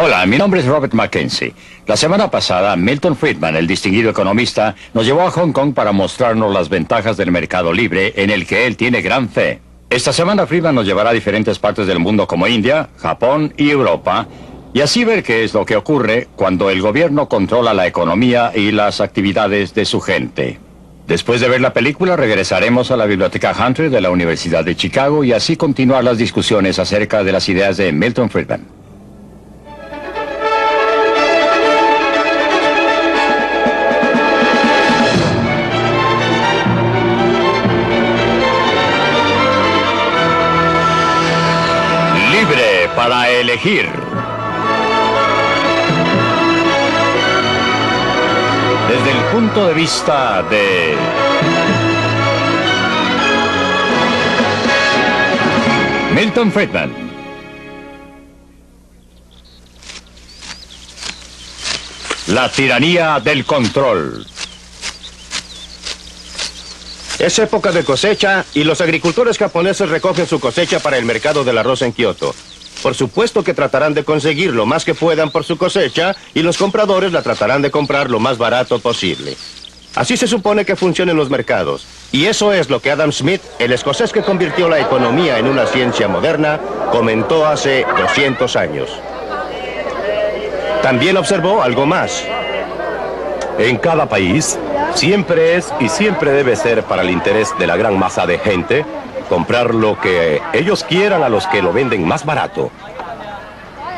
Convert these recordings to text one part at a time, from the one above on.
Hola, mi nombre es Robert Mackenzie. La semana pasada, Milton Friedman, el distinguido economista, nos llevó a Hong Kong para mostrarnos las ventajas del mercado libre en el que él tiene gran fe. Esta semana Friedman nos llevará a diferentes partes del mundo como India, Japón y Europa, y así ver qué es lo que ocurre cuando el gobierno controla la economía y las actividades de su gente. Después de ver la película, regresaremos a la Biblioteca Hunter de la Universidad de Chicago y así continuar las discusiones acerca de las ideas de Milton Friedman. Libre para elegir. Desde el punto de vista de Milton Friedman. La tiranía del control. Es época de cosecha y los agricultores japoneses recogen su cosecha para el mercado del arroz en Kioto. Por supuesto que tratarán de conseguir lo más que puedan por su cosecha y los compradores la tratarán de comprar lo más barato posible. Así se supone que funcionan los mercados. Y eso es lo que Adam Smith, el escocés que convirtió la economía en una ciencia moderna, comentó hace 200 años. También observó algo más. En cada país, siempre es y siempre debe ser para el interés de la gran masa de gente comprar lo que ellos quieran a los que lo venden más barato.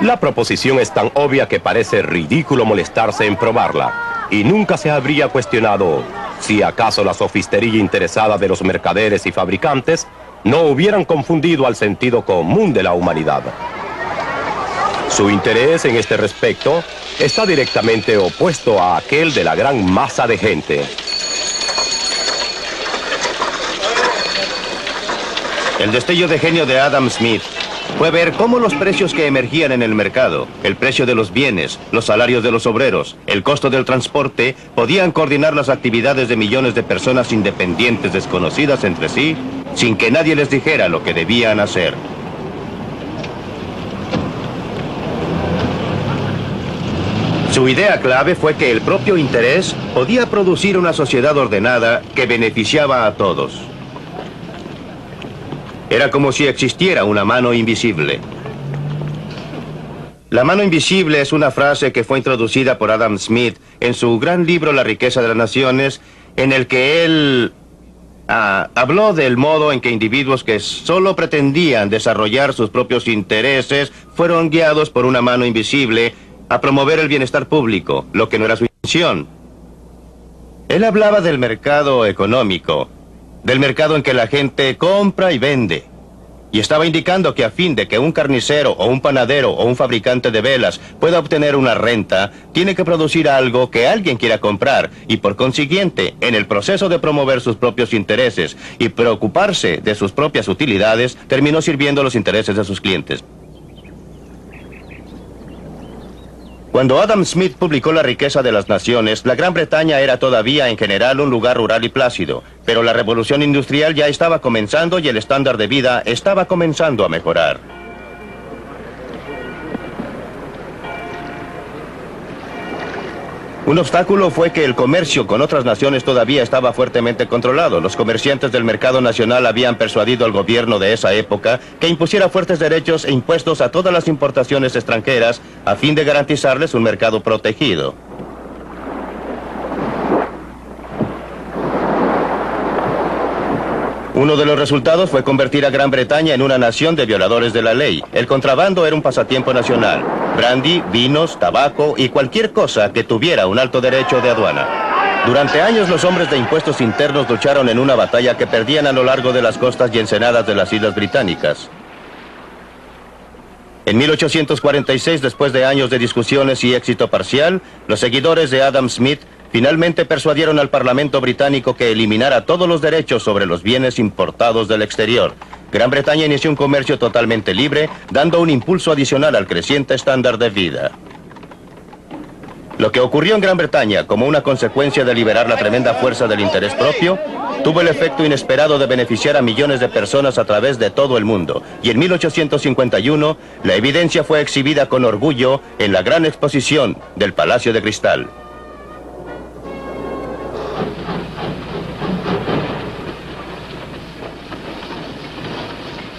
La proposición es tan obvia que parece ridículo molestarse en probarla, y nunca se habría cuestionado si acaso la sofistería interesada de los mercaderes y fabricantes no hubieran confundido al sentido común de la humanidad. Su interés en este respecto está directamente opuesto a aquel de la gran masa de gente. El destello de genio de Adam Smith fue ver cómo los precios que emergían en el mercado, el precio de los bienes, los salarios de los obreros, el costo del transporte, podían coordinar las actividades de millones de personas independientes desconocidas entre sí, sin que nadie les dijera lo que debían hacer. Su idea clave fue que el propio interés podía producir una sociedad ordenada que beneficiaba a todos. Era como si existiera una mano invisible. La mano invisible es una frase que fue introducida por Adam Smith en su gran libro La riqueza de las naciones, en el que él habló del modo en que individuos que solo pretendían desarrollar sus propios intereses fueron guiados por una mano invisible a promover el bienestar público, lo que no era su intención. Él hablaba del mercado económico, del mercado en que la gente compra y vende. Y estaba indicando que a fin de que un carnicero o un panadero o un fabricante de velas pueda obtener una renta, tiene que producir algo que alguien quiera comprar y por consiguiente, en el proceso de promover sus propios intereses y preocuparse de sus propias utilidades, terminó sirviendo los intereses de sus clientes. Cuando Adam Smith publicó La riqueza de las naciones, la Gran Bretaña era todavía en general un lugar rural y plácido, pero la revolución industrial ya estaba comenzando y el estándar de vida estaba comenzando a mejorar. Un obstáculo fue que el comercio con otras naciones todavía estaba fuertemente controlado. Los comerciantes del mercado nacional habían persuadido al gobierno de esa época que impusiera fuertes derechos e impuestos a todas las importaciones extranjeras a fin de garantizarles un mercado protegido. Uno de los resultados fue convertir a Gran Bretaña en una nación de violadores de la ley. El contrabando era un pasatiempo nacional. Brandy, vinos, tabaco y cualquier cosa que tuviera un alto derecho de aduana. Durante años los hombres de impuestos internos lucharon en una batalla que perdían a lo largo de las costas y ensenadas de las Islas Británicas. En 1846, después de años de discusiones y éxito parcial, los seguidores de Adam Smith finalmente persuadieron al Parlamento británico que eliminara todos los derechos sobre los bienes importados del exterior. Gran Bretaña inició un comercio totalmente libre, dando un impulso adicional al creciente estándar de vida. Lo que ocurrió en Gran Bretaña como una consecuencia de liberar la tremenda fuerza del interés propio, tuvo el efecto inesperado de beneficiar a millones de personas a través de todo el mundo. Y en 1851, la evidencia fue exhibida con orgullo en la gran exposición del Palacio de Cristal.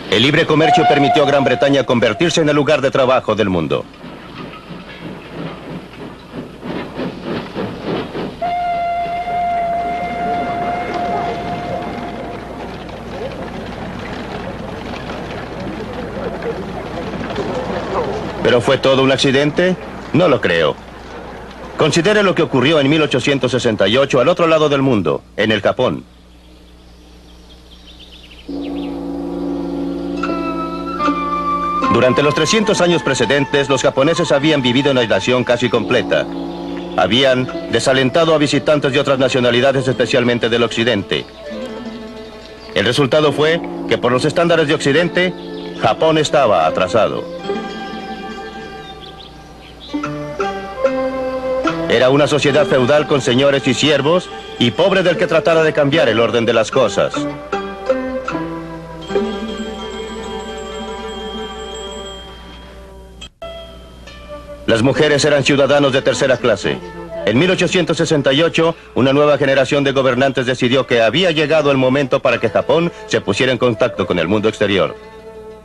El libre comercio permitió a Gran Bretaña convertirse en el lugar de trabajo del mundo. ¿Pero fue todo un accidente? No lo creo. Considere lo que ocurrió en 1868 al otro lado del mundo, en el Japón. Durante los 300 años precedentes, los japoneses habían vivido en aislación casi completa. Habían desalentado a visitantes de otras nacionalidades, especialmente del occidente. El resultado fue que, por los estándares de occidente, Japón estaba atrasado. Era una sociedad feudal con señores y siervos, y pobre del que tratara de cambiar el orden de las cosas. Las mujeres eran ciudadanos de tercera clase. En 1868, una nueva generación de gobernantes decidió que había llegado el momento para que Japón se pusiera en contacto con el mundo exterior.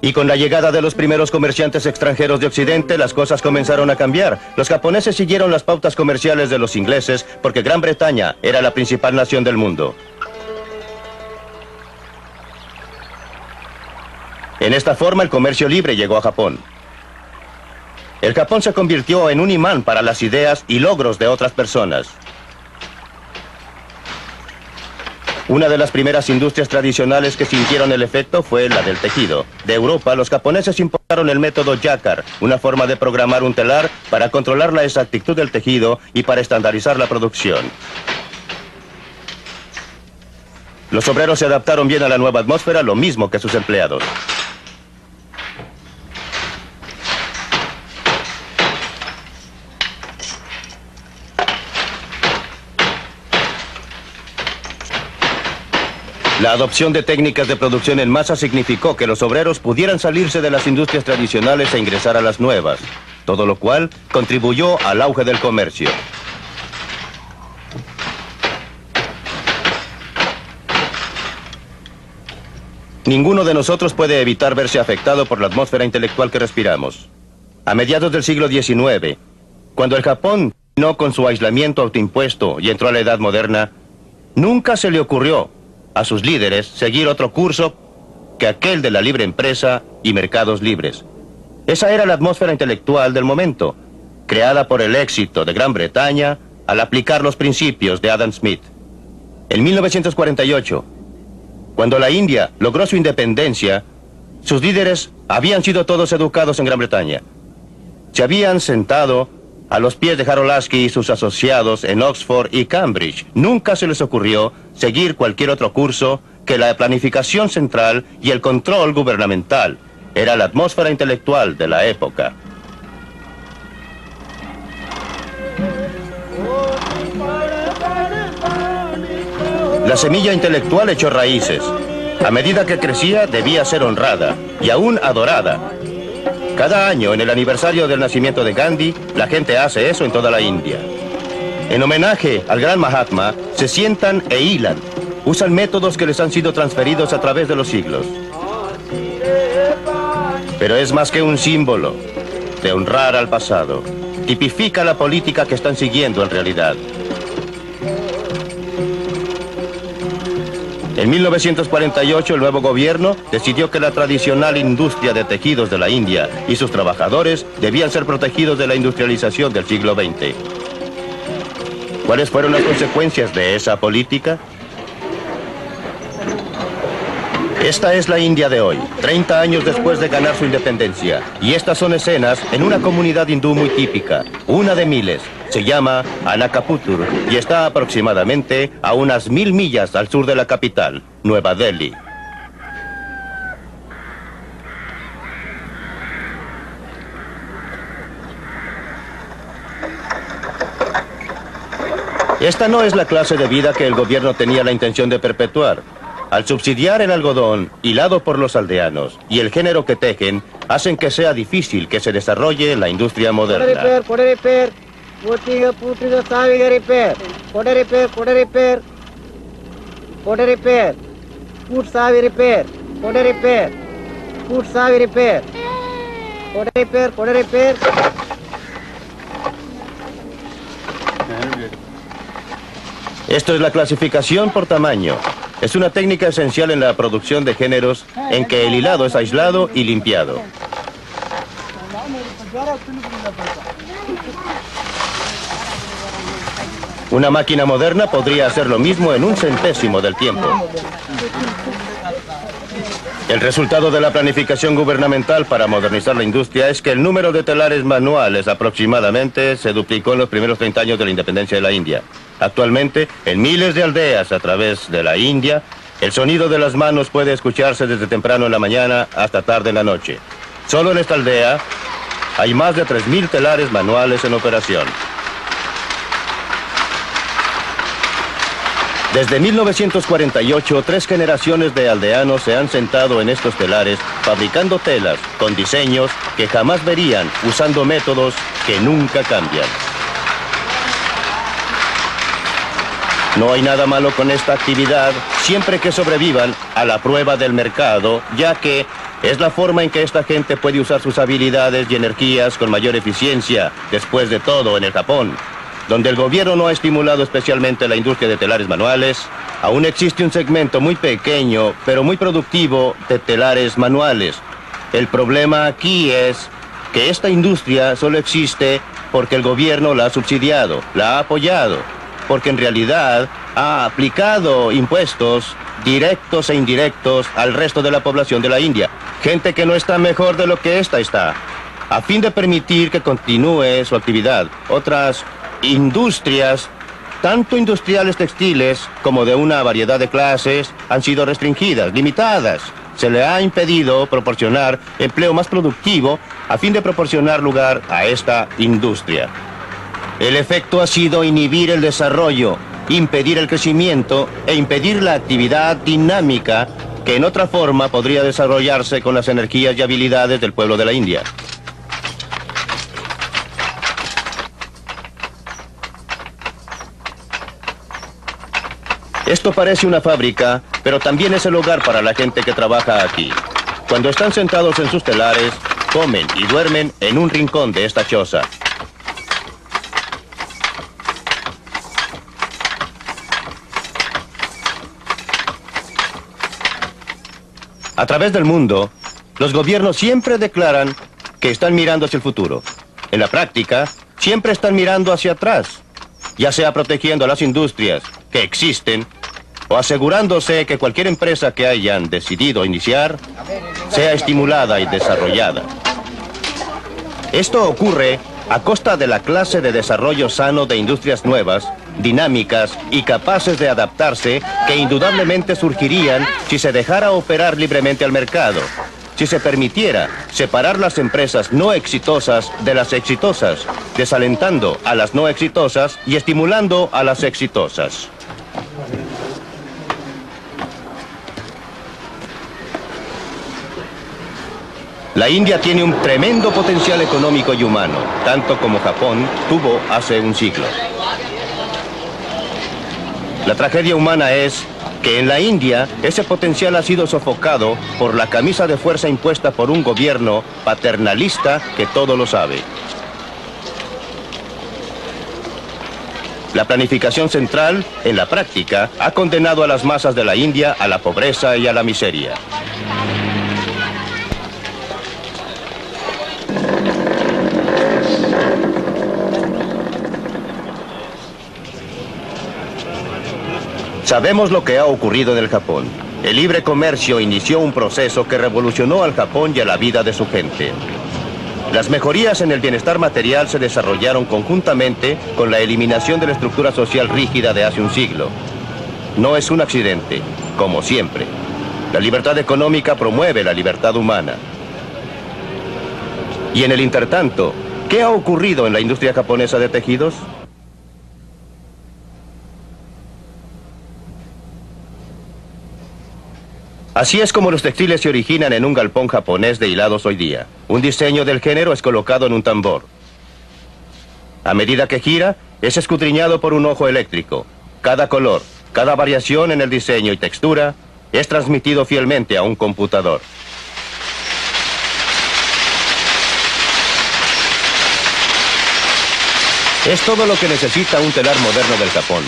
Y con la llegada de los primeros comerciantes extranjeros de Occidente, las cosas comenzaron a cambiar. Los japoneses siguieron las pautas comerciales de los ingleses porque Gran Bretaña era la principal nación del mundo. En esta forma, el comercio libre llegó a Japón. El Japón se convirtió en un imán para las ideas y logros de otras personas. Una de las primeras industrias tradicionales que sintieron el efecto fue la del tejido. De Europa, los japoneses importaron el método Jacquard, una forma de programar un telar para controlar la exactitud del tejido y para estandarizar la producción. Los obreros se adaptaron bien a la nueva atmósfera, lo mismo que sus empleados. La adopción de técnicas de producción en masa significó que los obreros pudieran salirse de las industrias tradicionales e ingresar a las nuevas, todo lo cual contribuyó al auge del comercio. Ninguno de nosotros puede evitar verse afectado por la atmósfera intelectual que respiramos. A mediados del siglo XIX, cuando el Japón terminó con su aislamiento autoimpuesto y entró a la Edad Moderna, nunca se le ocurrió a sus líderes seguir otro curso que aquel de la libre empresa y mercados libres. Esa era la atmósfera intelectual del momento, creada por el éxito de Gran Bretaña al aplicar los principios de Adam Smith. En 1948, cuando la India logró su independencia, sus líderes habían sido todos educados en Gran Bretaña. Se habían sentado a los pies de Harold Lasky y sus asociados en Oxford y Cambridge. Nunca se les ocurrió seguir cualquier otro curso que la planificación central y el control gubernamental. Era la atmósfera intelectual de la época. La semilla intelectual echó raíces. A medida que crecía, debía ser honrada y aún adorada. Cada año, en el aniversario del nacimiento de Gandhi, la gente hace eso en toda la India. En homenaje al gran Mahatma, se sientan e hilan. Usan métodos que les han sido transferidos a través de los siglos. Pero es más que un símbolo de honrar al pasado. Tipifica la política que están siguiendo en realidad. En 1948, el nuevo gobierno decidió que la tradicional industria de tejidos de la India y sus trabajadores debían ser protegidos de la industrialización del siglo XX. ¿Cuáles fueron las consecuencias de esa política? Esta es la India de hoy, 30 años después de ganar su independencia. Y estas son escenas en una comunidad hindú muy típica, una de miles. Se llama Anakaputur y está aproximadamente a unas 1000 millas al sur de la capital, Nueva Delhi. Esta no es la clase de vida que el gobierno tenía la intención de perpetuar. Al subsidiar el algodón, hilado por los aldeanos, y el género que tejen, hacen que sea difícil que se desarrolle la industria moderna. Esto es la clasificación por tamaño. Es una técnica esencial en la producción de géneros en que el hilado es aislado y limpiado. Una máquina moderna podría hacer lo mismo en 1/100º del tiempo. El resultado de la planificación gubernamental para modernizar la industria es que el número de telares manuales aproximadamente se duplicó en los primeros 30 años de la independencia de la India. Actualmente, en miles de aldeas a través de la India, el sonido de las manos puede escucharse desde temprano en la mañana hasta tarde en la noche. Solo en esta aldea hay más de 3.000 telares manuales en operación. Desde 1948, 3 generaciones de aldeanos se han sentado en estos telares fabricando telas con diseños que jamás verían, usando métodos que nunca cambian. No hay nada malo con esta actividad, siempre que sobrevivan a la prueba del mercado, ya que es la forma en que esta gente puede usar sus habilidades y energías con mayor eficiencia. Después de todo, en el Japón, donde el gobierno no ha estimulado especialmente la industria de telares manuales, aún existe un segmento muy pequeño, pero muy productivo de telares manuales. El problema aquí es que esta industria solo existe porque el gobierno la ha subsidiado, la ha apoyado, porque en realidad ha aplicado impuestos directos e indirectos al resto de la población de la India. Gente que no está mejor de lo que esta está, a fin de permitir que continúe su actividad. Otras industrias, tanto industriales textiles como de una variedad de clases, han sido restringidas, limitadas. Se le ha impedido proporcionar empleo más productivo a fin de proporcionar lugar a esta industria. El efecto ha sido inhibir el desarrollo, impedir el crecimiento e impedir la actividad dinámica que en otra forma podría desarrollarse con las energías y habilidades del pueblo de la India. Esto parece una fábrica, pero también es el hogar para la gente que trabaja aquí. Cuando están sentados en sus telares, comen y duermen en un rincón de esta choza. A través del mundo, los gobiernos siempre declaran que están mirando hacia el futuro. En la práctica, siempre están mirando hacia atrás, ya sea protegiendo a las industrias que existen o asegurándose que cualquier empresa que hayan decidido iniciar sea estimulada y desarrollada. Esto ocurre a costa de la clase de desarrollo sano de industrias nuevas, dinámicas y capaces de adaptarse que indudablemente surgirían si se dejara operar libremente al mercado, si se permitiera separar las empresas no exitosas de las exitosas, desalentando a las no exitosas y estimulando a las exitosas. La India tiene un tremendo potencial económico y humano, tanto como Japón tuvo hace un siglo. La tragedia humana es que en la India ese potencial ha sido sofocado por la camisa de fuerza impuesta por un gobierno paternalista que todo lo sabe. La planificación central, en la práctica, ha condenado a las masas de la India a la pobreza y a la miseria. Sabemos lo que ha ocurrido en el Japón. El libre comercio inició un proceso que revolucionó al Japón y a la vida de su gente. Las mejorías en el bienestar material se desarrollaron conjuntamente con la eliminación de la estructura social rígida de hace un siglo. No es un accidente, como siempre. La libertad económica promueve la libertad humana. Y en el intertanto, ¿qué ha ocurrido en la industria japonesa de tejidos? Así es como los textiles se originan en un galpón japonés de hilados hoy día. Un diseño del género es colocado en un tambor. A medida que gira, es escudriñado por un ojo eléctrico. Cada color, cada variación en el diseño y textura es transmitido fielmente a un computador. Es todo lo que necesita un telar moderno del Japón.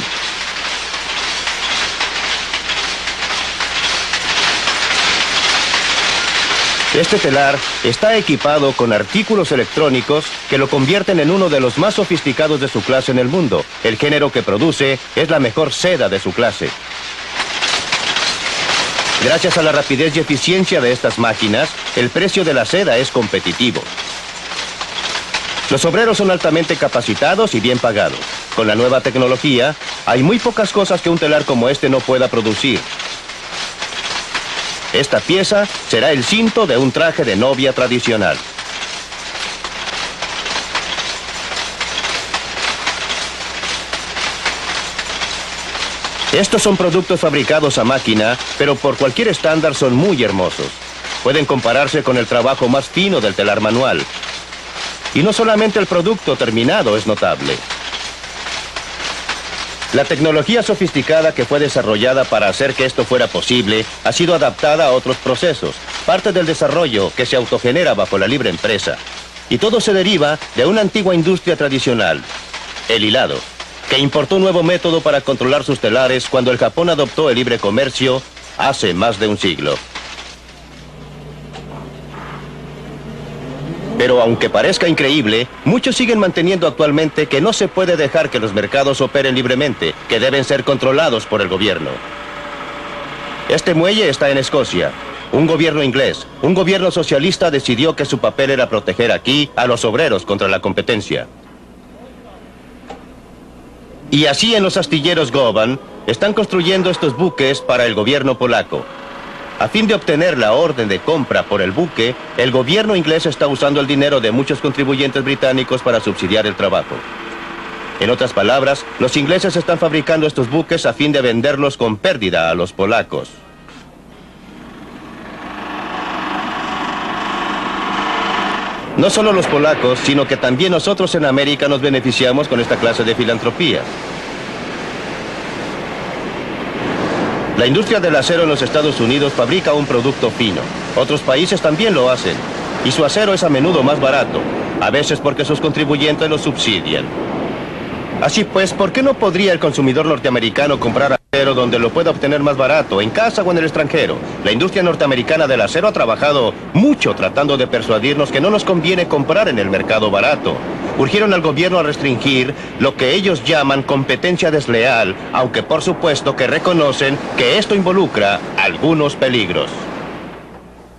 Este telar está equipado con artículos electrónicos que lo convierten en uno de los más sofisticados de su clase en el mundo. El género que produce es la mejor seda de su clase. Gracias a la rapidez y eficiencia de estas máquinas, el precio de la seda es competitivo. Los obreros son altamente capacitados y bien pagados. Con la nueva tecnología, hay muy pocas cosas que un telar como este no pueda producir. Esta pieza será el cinto de un traje de novia tradicional. Estos son productos fabricados a máquina, pero por cualquier estándar son muy hermosos. Pueden compararse con el trabajo más fino del telar manual. Y no solamente el producto terminado es notable. La tecnología sofisticada que fue desarrollada para hacer que esto fuera posible ha sido adaptada a otros procesos, parte del desarrollo que se autogenera bajo la libre empresa. Y todo se deriva de una antigua industria tradicional, el hilado, que importó un nuevo método para controlar sus telares cuando el Japón adoptó el libre comercio hace más de un siglo. Pero aunque parezca increíble, muchos siguen manteniendo actualmente que no se puede dejar que los mercados operen libremente, que deben ser controlados por el gobierno. Este muelle está en Escocia. Un gobierno inglés, un gobierno socialista decidió que su papel era proteger aquí a los obreros contra la competencia. Y así en los astilleros Govan están construyendo estos buques para el gobierno polaco. A fin de obtener la orden de compra por el buque, el gobierno inglés está usando el dinero de muchos contribuyentes británicos para subsidiar el trabajo. En otras palabras, los ingleses están fabricando estos buques a fin de venderlos con pérdida a los polacos. No solo los polacos, sino que también nosotros en América nos beneficiamos con esta clase de filantropía. La industria del acero en los Estados Unidos fabrica un producto fino. Otros países también lo hacen. Y su acero es a menudo más barato, a veces porque sus contribuyentes lo subsidian. Así pues, ¿por qué no podría el consumidor norteamericano comprar acero donde lo pueda obtener más barato, en casa o en el extranjero? La industria norteamericana del acero ha trabajado mucho tratando de persuadirnos que no nos conviene comprar en el mercado barato. Urgieron al gobierno a restringir lo que ellos llaman competencia desleal, aunque por supuesto que reconocen que esto involucra algunos peligros.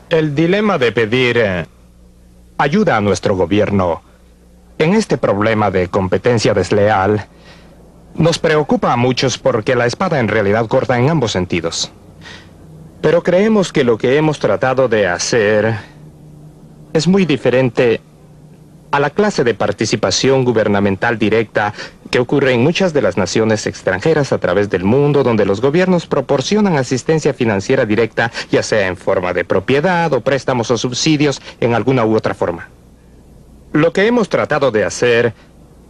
El dilema de pedir ayuda a nuestro gobierno en este problema de competencia desleal nos preocupa a muchos porque la espada en realidad corta en ambos sentidos. Pero creemos que lo que hemos tratado de hacer es muy diferente a la clase de participación gubernamental directa que ocurre en muchas de las naciones extranjeras a través del mundo, donde los gobiernos proporcionan asistencia financiera directa, ya sea en forma de propiedad o préstamos o subsidios en alguna u otra forma. Lo que hemos tratado de hacer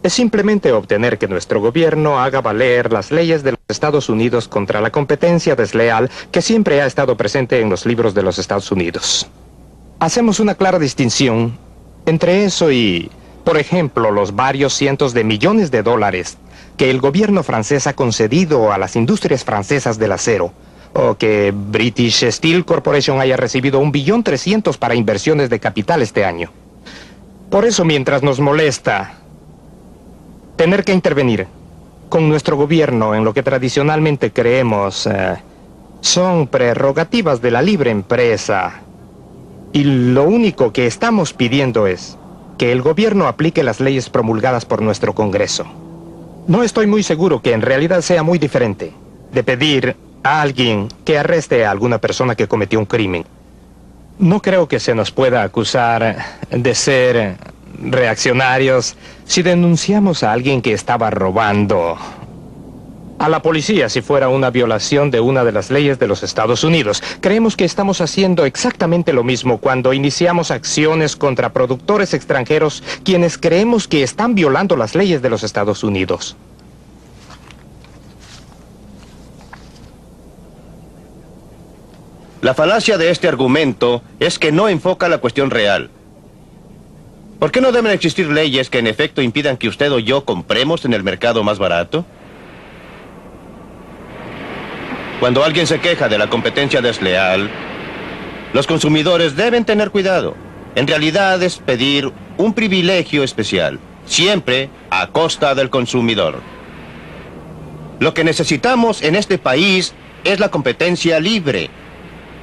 es simplemente obtener que nuestro gobierno haga valer las leyes de los Estados Unidos contra la competencia desleal que siempre ha estado presente en los libros de los Estados Unidos. Hacemos una clara distinción entre eso y, por ejemplo, los varios cientos de millones de dólares que el gobierno francés ha concedido a las industrias francesas del acero, o que British Steel Corporation haya recibido 1.3 billones para inversiones de capital este año. Por eso, mientras nos molesta tener que intervenir con nuestro gobierno en lo que tradicionalmente creemos son prerrogativas de la libre empresa, y lo único que estamos pidiendo es que el gobierno aplique las leyes promulgadas por nuestro Congreso. No estoy muy seguro que en realidad sea muy diferente de pedir a alguien que arreste a alguna persona que cometió un crimen. No creo que se nos pueda acusar de ser reaccionarios si denunciamos a alguien que estaba robando a la policía si fuera una violación de una de las leyes de los Estados Unidos. Creemos que estamos haciendo exactamente lo mismo cuando iniciamos acciones contra productores extranjeros quienes creemos que están violando las leyes de los Estados Unidos. La falacia de este argumento es que no enfoca la cuestión real. ¿Por qué no deben existir leyes que en efecto impidan que usted o yo compremos en el mercado más barato? Cuando alguien se queja de la competencia desleal, los consumidores deben tener cuidado. En realidad es pedir un privilegio especial, siempre a costa del consumidor. Lo que necesitamos en este país es la competencia libre.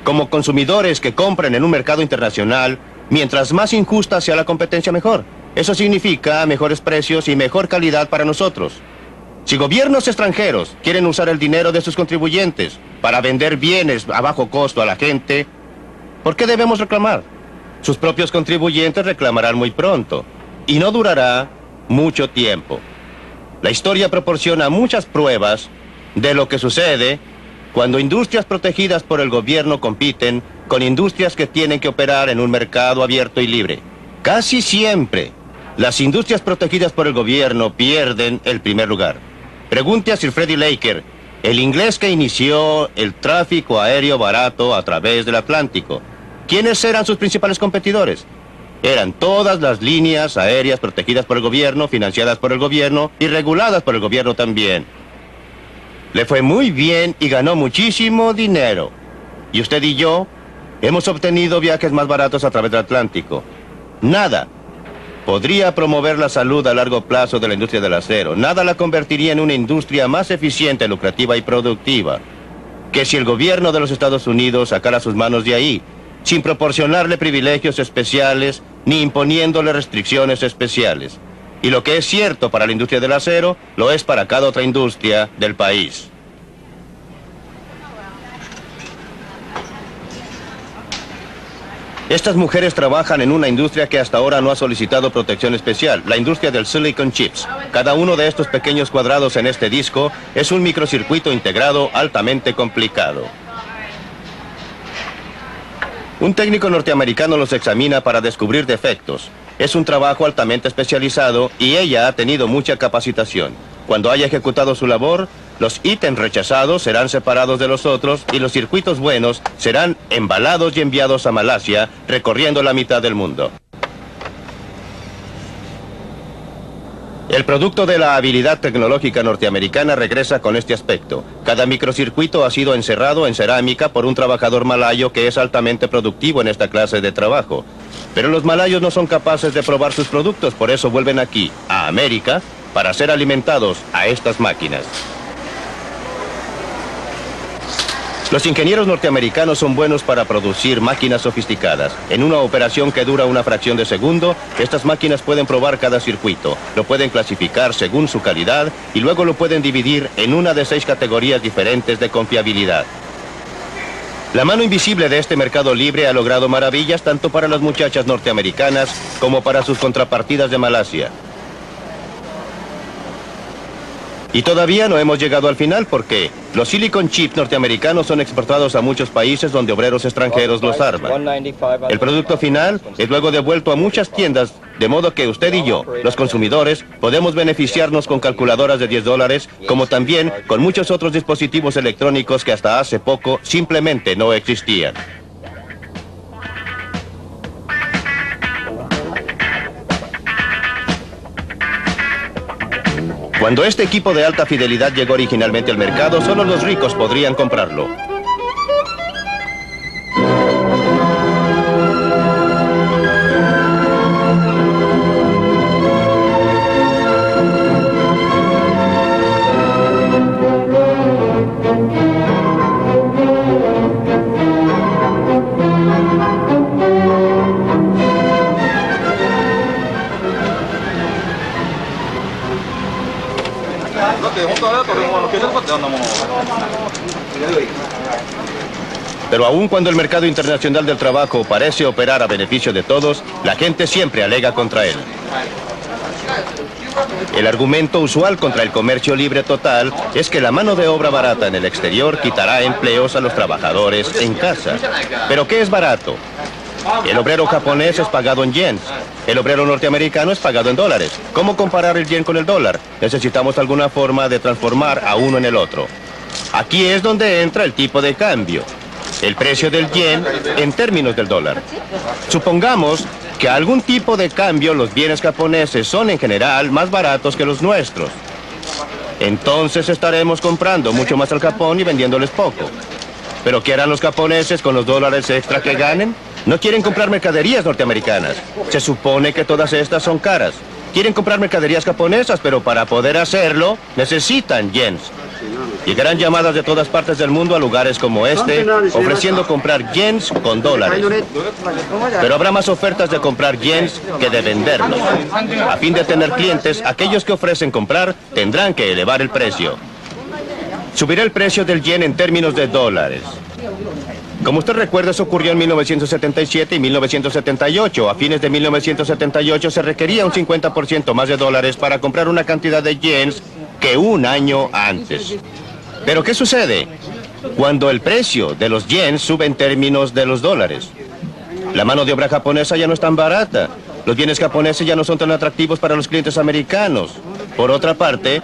Como consumidores que compren en un mercado internacional, mientras más injusta sea la competencia, mejor. Eso significa mejores precios y mejor calidad para nosotros. Si gobiernos extranjeros quieren usar el dinero de sus contribuyentes para vender bienes a bajo costo a la gente, ¿por qué debemos reclamar? Sus propios contribuyentes reclamarán muy pronto, y no durará mucho tiempo. La historia proporciona muchas pruebas de lo que sucede cuando industrias protegidas por el gobierno compiten con industrias que tienen que operar en un mercado abierto y libre. Casi siempre, las industrias protegidas por el gobierno pierden el primer lugar. Pregunte a Sir Freddie Laker, el inglés que inició el tráfico aéreo barato a través del Atlántico. ¿Quiénes eran sus principales competidores? Eran todas las líneas aéreas protegidas por el gobierno, financiadas por el gobierno y reguladas por el gobierno también. Le fue muy bien y ganó muchísimo dinero. Y usted y yo hemos obtenido viajes más baratos a través del Atlántico. Nada podría promover la salud a largo plazo de la industria del acero. Nada la convertiría en una industria más eficiente, lucrativa y productiva que si el gobierno de los Estados Unidos sacara sus manos de ahí, sin proporcionarle privilegios especiales ni imponiéndole restricciones especiales. Y lo que es cierto para la industria del acero, lo es para cada otra industria del país. Estas mujeres trabajan en una industria que hasta ahora no ha solicitado protección especial, la industria del silicon chips. Cada uno de estos pequeños cuadrados en este disco es un microcircuito integrado altamente complicado. Un técnico norteamericano los examina para descubrir defectos. Es un trabajo altamente especializado y ella ha tenido mucha capacitación. Cuando haya ejecutado su labor, los ítems rechazados serán separados de los otros y los circuitos buenos serán embalados y enviados a Malasia, recorriendo la mitad del mundo. El producto de la habilidad tecnológica norteamericana regresa con este aspecto. Cada microcircuito ha sido encerrado en cerámica por un trabajador malayo que es altamente productivo en esta clase de trabajo. Pero los malayos no son capaces de probar sus productos, por eso vuelven aquí, a América, para ser alimentados a estas máquinas. Los ingenieros norteamericanos son buenos para producir máquinas sofisticadas. En una operación que dura una fracción de segundo, estas máquinas pueden probar cada circuito, lo pueden clasificar según su calidad y luego lo pueden dividir en una de 6 categorías diferentes de confiabilidad. La mano invisible de este mercado libre ha logrado maravillas tanto para las muchachas norteamericanas como para sus contrapartidas de Malasia. Y todavía no hemos llegado al final porque los silicon chips norteamericanos son exportados a muchos países donde obreros extranjeros los arman. El producto final es luego devuelto a muchas tiendas, de modo que usted y yo, los consumidores, podemos beneficiarnos con calculadoras de $10, como también con muchos otros dispositivos electrónicos que hasta hace poco simplemente no existían. Cuando este equipo de alta fidelidad llegó originalmente al mercado, solo los ricos podrían comprarlo. Pero aun cuando el mercado internacional del trabajo parece operar a beneficio de todos, la gente siempre alega contra él. El argumento usual contra el comercio libre total es que la mano de obra barata en el exterior quitará empleos a los trabajadores en casa. ¿Pero qué es barato? El obrero japonés es pagado en yens. El obrero norteamericano es pagado en dólares. ¿Cómo comparar el yen con el dólar? Necesitamos alguna forma de transformar a uno en el otro. Aquí es donde entra el tipo de cambio. El precio del yen en términos del dólar. Supongamos que a algún tipo de cambio los bienes japoneses son en general más baratos que los nuestros. Entonces estaremos comprando mucho más al Japón y vendiéndoles poco. ¿Pero qué harán los japoneses con los dólares extra que ganen? No quieren comprar mercaderías norteamericanas. Se supone que todas estas son caras. Quieren comprar mercaderías japonesas, pero para poder hacerlo necesitan yens. Llegarán llamadas de todas partes del mundo a lugares como este, ofreciendo comprar yens con dólares. Pero habrá más ofertas de comprar yens que de venderlos. A fin de tener clientes, aquellos que ofrecen comprar tendrán que elevar el precio. Subirá el precio del yen en términos de dólares. Como usted recuerda, eso ocurrió en 1977 y 1978. A fines de 1978 se requería un 50% más de dólares para comprar una cantidad de yens que un año antes. ¿Pero qué sucede cuando el precio de los yens sube en términos de los dólares? La mano de obra japonesa ya no es tan barata. Los bienes japoneses ya no son tan atractivos para los clientes americanos. Por otra parte,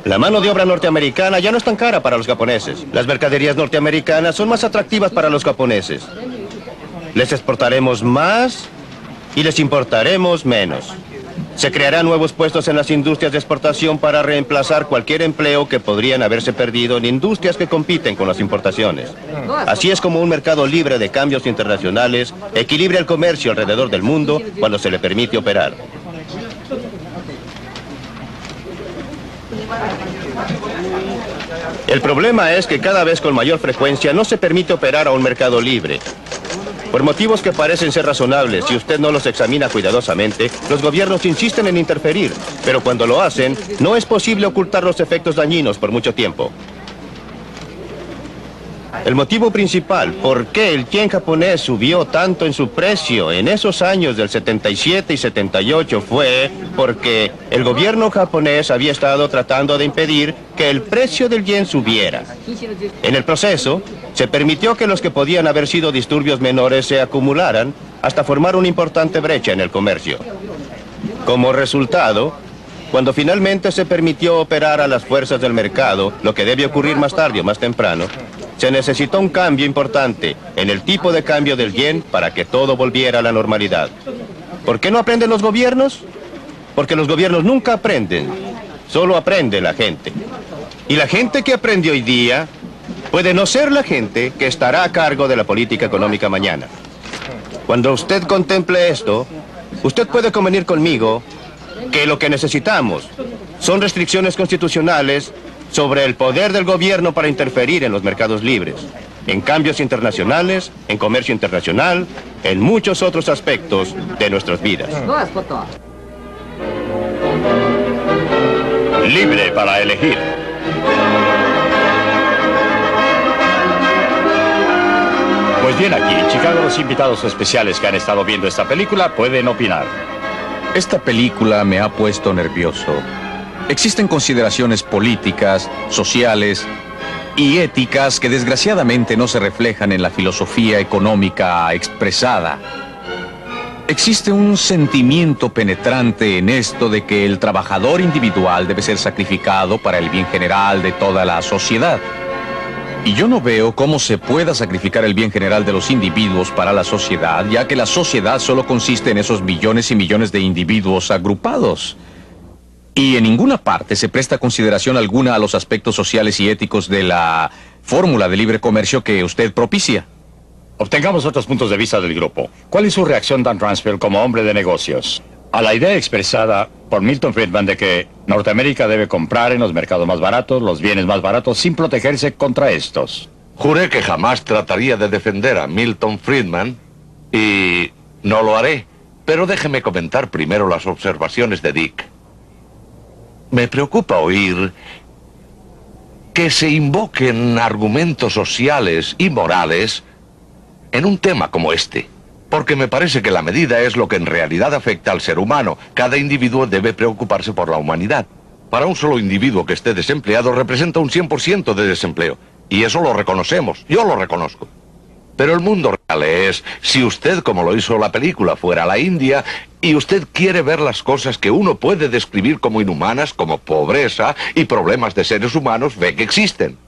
la mano de obra norteamericana ya no es tan cara para los japoneses. Las mercaderías norteamericanas son más atractivas para los japoneses. Les exportaremos más y les importaremos menos. Se crearán nuevos puestos en las industrias de exportación para reemplazar cualquier empleo que podrían haberse perdido en industrias que compiten con las importaciones. Así es como un mercado libre de cambios internacionales equilibra el comercio alrededor del mundo cuando se le permite operar. El problema es que cada vez con mayor frecuencia no se permite operar a un mercado libre. Por motivos que parecen ser razonables, si usted no los examina cuidadosamente, los gobiernos insisten en interferir, pero cuando lo hacen, no es posible ocultar los efectos dañinos por mucho tiempo. El motivo principal por qué el yen japonés subió tanto en su precio en esos años del 77 y 78 fue porque el gobierno japonés había estado tratando de impedir que el precio del yen subiera. En el proceso, se permitió que los que podían haber sido disturbios menores se acumularan hasta formar una importante brecha en el comercio. Como resultado, cuando finalmente se permitió operar a las fuerzas del mercado, lo que debe ocurrir más tarde o más temprano, se necesitó un cambio importante en el tipo de cambio del yen para que todo volviera a la normalidad. ¿Por qué no aprenden los gobiernos? Porque los gobiernos nunca aprenden, solo aprende la gente. Y la gente que aprende hoy día puede no ser la gente que estará a cargo de la política económica mañana. Cuando usted contemple esto, usted puede convenir conmigo que lo que necesitamos son restricciones constitucionales sobre el poder del gobierno para interferir en los mercados libres, en cambios internacionales, en comercio internacional, en muchos otros aspectos de nuestras vidas. Libre para elegir. Pues bien, aquí en Chicago los invitados especiales que han estado viendo esta película pueden opinar. Esta película me ha puesto nervioso. Existen consideraciones políticas, sociales y éticas que desgraciadamente no se reflejan en la filosofía económica expresada. Existe un sentimiento penetrante en esto de que el trabajador individual debe ser sacrificado para el bien general de toda la sociedad. Y yo no veo cómo se pueda sacrificar el bien general de los individuos para la sociedad, ya que la sociedad solo consiste en esos millones y millones de individuos agrupados. Y en ninguna parte se presta consideración alguna a los aspectos sociales y éticos de la fórmula de libre comercio que usted propicia. Obtengamos otros puntos de vista del grupo. ¿Cuál es su reacción, Dan Ransfield, como hombre de negocios, a la idea expresada por Milton Friedman de que Norteamérica debe comprar en los mercados más baratos los bienes más baratos sin protegerse contra estos? Juré que jamás trataría de defender a Milton Friedman y no lo haré. Pero déjeme comentar primero las observaciones de Dick. Me preocupa oír que se invoquen argumentos sociales y morales en un tema como este. Porque me parece que la medida es lo que en realidad afecta al ser humano. Cada individuo debe preocuparse por la humanidad. Para un solo individuo que esté desempleado representa un 100% de desempleo. Y eso lo reconocemos, yo lo reconozco. Pero el mundo real es, si usted, como lo hizo la película, fuera a la India, y usted quiere ver las cosas que uno puede describir como inhumanas, como pobreza y problemas de seres humanos, ve que existen.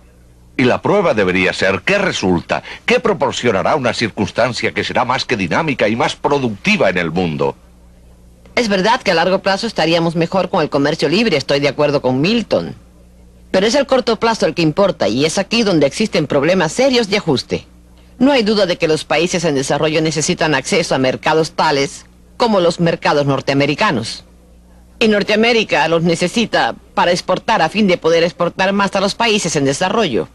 Y la prueba debería ser, ¿qué resulta? ¿Qué proporcionará una circunstancia que será más que dinámica y más productiva en el mundo? Es verdad que a largo plazo estaríamos mejor con el comercio libre, estoy de acuerdo con Milton. Pero es el corto plazo el que importa, y es aquí donde existen problemas serios de ajuste. No hay duda de que los países en desarrollo necesitan acceso a mercados tales como los mercados norteamericanos. Y Norteamérica los necesita para exportar a fin de poder exportar más a los países en desarrollo.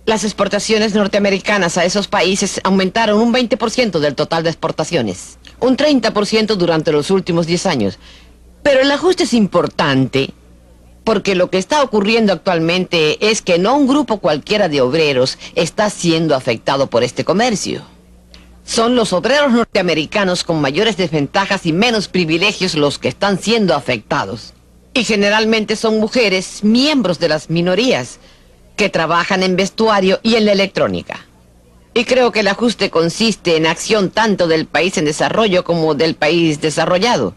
Las exportaciones norteamericanas a esos países aumentaron un 20% del total de exportaciones, un 30% durante los últimos 10 años. Pero el ajuste es importante porque lo que está ocurriendo actualmente es que no un grupo cualquiera de obreros está siendo afectado por este comercio. Son los obreros norteamericanos con mayores desventajas y menos privilegios los que están siendo afectados. Y generalmente son mujeres, miembros de las minorías, que trabajan en vestuario y en la electrónica. Y creo que el ajuste consiste en acción tanto del país en desarrollo como del país desarrollado.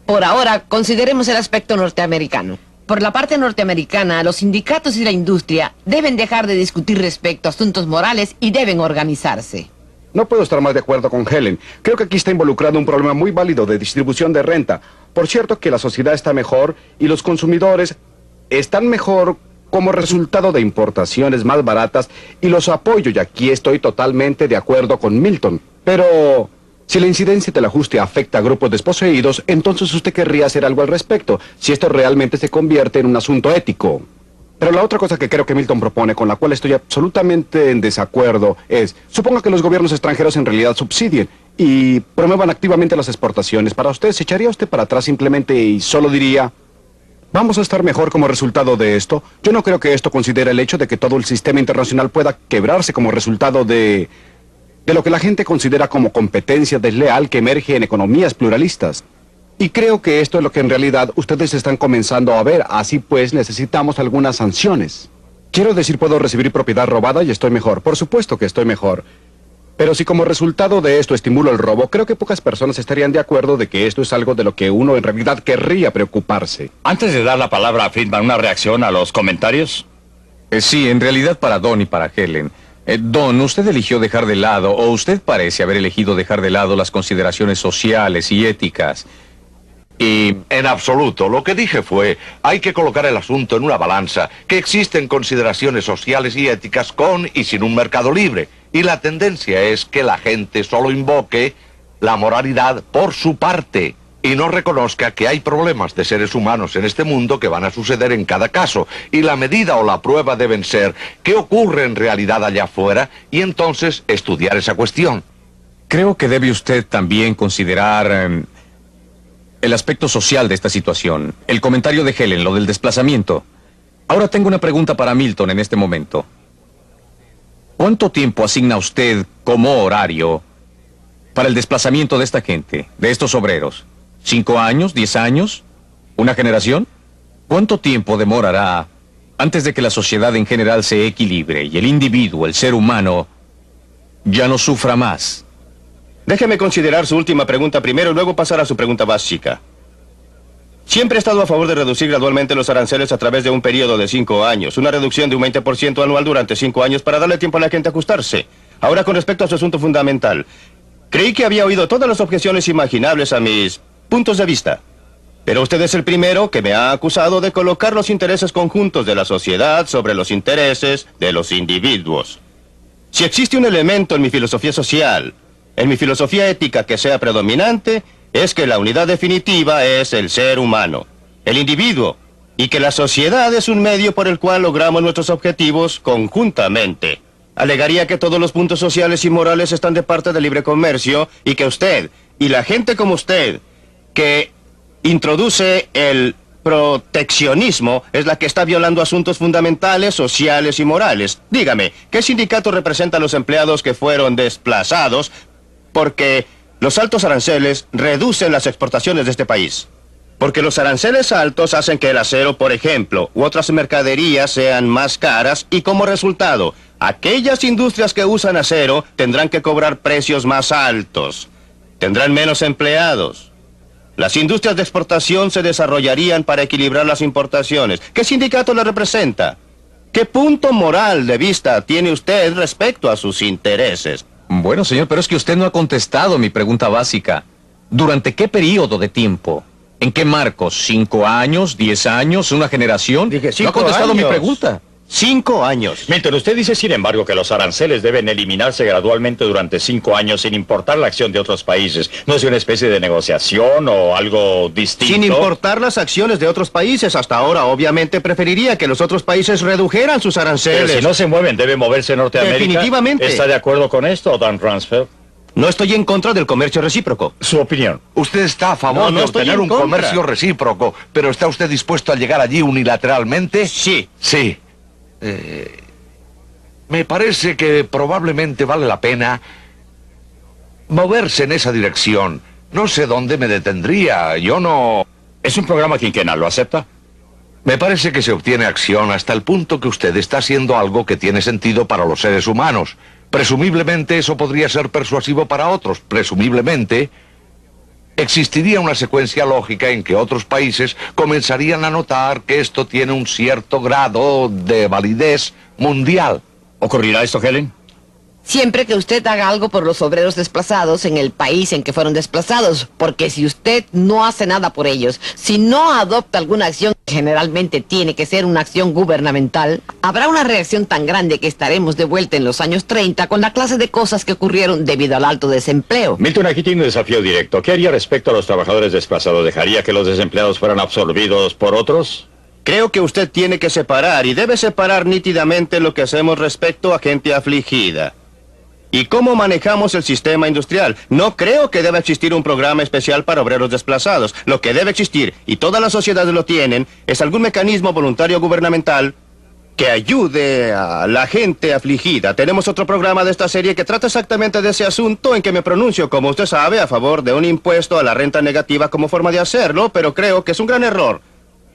Por ahora, consideremos el aspecto norteamericano. Por la parte norteamericana, los sindicatos y la industria deben dejar de discutir respecto a asuntos morales y deben organizarse. No puedo estar más de acuerdo con Helen. Creo que aquí está involucrado un problema muy válido de distribución de renta. Por cierto que la sociedad está mejor y los consumidores están mejor como resultado de importaciones más baratas y los apoyo, y aquí estoy totalmente de acuerdo con Milton. Pero si la incidencia del ajuste afecta a grupos desposeídos, entonces usted querría hacer algo al respecto, si esto realmente se convierte en un asunto ético. Pero la otra cosa que creo que Milton propone, con la cual estoy absolutamente en desacuerdo, es, suponga que los gobiernos extranjeros en realidad subsidien y promuevan activamente las exportaciones. Para usted, ¿se echaría usted para atrás simplemente y solo diría, vamos a estar mejor como resultado de esto? Yo no creo que esto considere el hecho de que todo el sistema internacional pueda quebrarse como resultado de lo que la gente considera como competencia desleal que emerge en economías pluralistas. Y creo que esto es lo que en realidad ustedes están comenzando a ver. Así pues, necesitamos algunas sanciones. Quiero decir, puedo recibir propiedad robada y estoy mejor. Por supuesto que estoy mejor. Pero si como resultado de esto estimulo el robo, creo que pocas personas estarían de acuerdo de que esto es algo de lo que uno en realidad querría preocuparse. Antes de dar la palabra a Friedman, ¿una reacción a los comentarios? Sí, en realidad para Don y para Helen. Don, usted eligió dejar de lado, o usted parece haber elegido dejar de lado las consideraciones sociales y éticas. Y en absoluto, lo que dije fue, hay que colocar el asunto en una balanza, que existen consideraciones sociales y éticas con y sin un mercado libre. Y la tendencia es que la gente solo invoque la moralidad por su parte y no reconozca que hay problemas de seres humanos en este mundo que van a suceder en cada caso. Y la medida o la prueba deben ser qué ocurre en realidad allá afuera y entonces estudiar esa cuestión. Creo que debe usted también considerar el aspecto social de esta situación. El comentario de Helen, lo del desplazamiento. Ahora tengo una pregunta para Milton en este momento. ¿Cuánto tiempo asigna usted como horario para el desplazamiento de esta gente, de estos obreros? ¿5 años? ¿10 años? ¿Una generación? ¿Cuánto tiempo demorará antes de que la sociedad en general se equilibre y el individuo, el ser humano, ya no sufra más? Déjeme considerar su última pregunta primero y luego pasar a su pregunta básica. Siempre he estado a favor de reducir gradualmente los aranceles a través de un periodo de 5 años. Una reducción de un 20% anual durante 5 años para darle tiempo a la gente a ajustarse. Ahora, con respecto a su asunto fundamental. Creí que había oído todas las objeciones imaginables a mis puntos de vista. Pero usted es el primero que me ha acusado de colocar los intereses conjuntos de la sociedad sobre los intereses de los individuos. Si existe un elemento en mi filosofía social, en mi filosofía ética que sea predominante, es que la unidad definitiva es el ser humano, el individuo, y que la sociedad es un medio por el cual logramos nuestros objetivos conjuntamente. Alegaría que todos los puntos sociales y morales están de parte del libre comercio y que usted, y la gente como usted, que introduce el proteccionismo, es la que está violando asuntos fundamentales, sociales y morales. Dígame, ¿qué sindicato representa a los empleados que fueron desplazados porque Los altos aranceles reducen las exportaciones de este país. Porque los aranceles altos hacen que el acero, por ejemplo, u otras mercaderías sean más caras y como resultado, aquellas industrias que usan acero tendrán que cobrar precios más altos. Tendrán menos empleados. Las industrias de exportación se desarrollarían para equilibrar las importaciones. ¿Qué sindicato le representa? ¿Qué punto moral de vista tiene usted respecto a sus intereses? Bueno, señor, pero es que usted no ha contestado mi pregunta básica. ¿Durante qué periodo de tiempo? ¿En qué marcos? ¿5 años? ¿10 años? ¿Una generación? Dije 5 no ha contestado años. mi pregunta. 5 años. Milton, usted dice, sin embargo, que los aranceles deben eliminarse gradualmente durante 5 años sin importar la acción de otros países. ¿No es una especie de negociación o algo distinto? Sin importar las acciones de otros países, hasta ahora obviamente preferiría que los otros países redujeran sus aranceles. Pero si no se mueven, debe moverse Norteamérica. Definitivamente. ¿Está de acuerdo con esto, Dan Ransfeld? No estoy en contra del comercio recíproco. Su opinión. Usted está a favor No, no de estoy obtener en un contra. comercio recíproco, pero ¿está usted dispuesto a llegar allí unilateralmente? Sí. Sí. Me parece que probablemente vale la pena moverse en esa dirección. No sé dónde me detendría. Yo no... Es un programa quinquenal, ¿lo acepta? Me parece que se obtiene acción hasta el punto que usted está haciendo algo que tiene sentido para los seres humanos. Presumiblemente eso podría ser persuasivo para otros. Presumiblemente existiría una secuencia lógica en que otros países comenzarían a notar que esto tiene un cierto grado de validez mundial. ¿Ocurrirá esto, Helen? Siempre que usted haga algo por los obreros desplazados en el país en que fueron desplazados, porque si usted no hace nada por ellos, si no adopta alguna acción, que generalmente tiene que ser una acción gubernamental, habrá una reacción tan grande que estaremos de vuelta en los años 30 con la clase de cosas que ocurrieron debido al alto desempleo. Milton, aquí tiene un desafío directo. ¿Qué haría respecto a los trabajadores desplazados? ¿Dejaría que los desempleados fueran absorbidos por otros? Creo que usted tiene que separar y debe separar nítidamente lo que hacemos respecto a gente afligida. ¿Y cómo manejamos el sistema industrial? No creo que deba existir un programa especial para obreros desplazados. Lo que debe existir, y todas las sociedades lo tienen, es algún mecanismo voluntario gubernamental que ayude a la gente afligida. Tenemos otro programa de esta serie que trata exactamente de ese asunto en que me pronuncio, como usted sabe, a favor de un impuesto a la renta negativa como forma de hacerlo, pero creo que es un gran error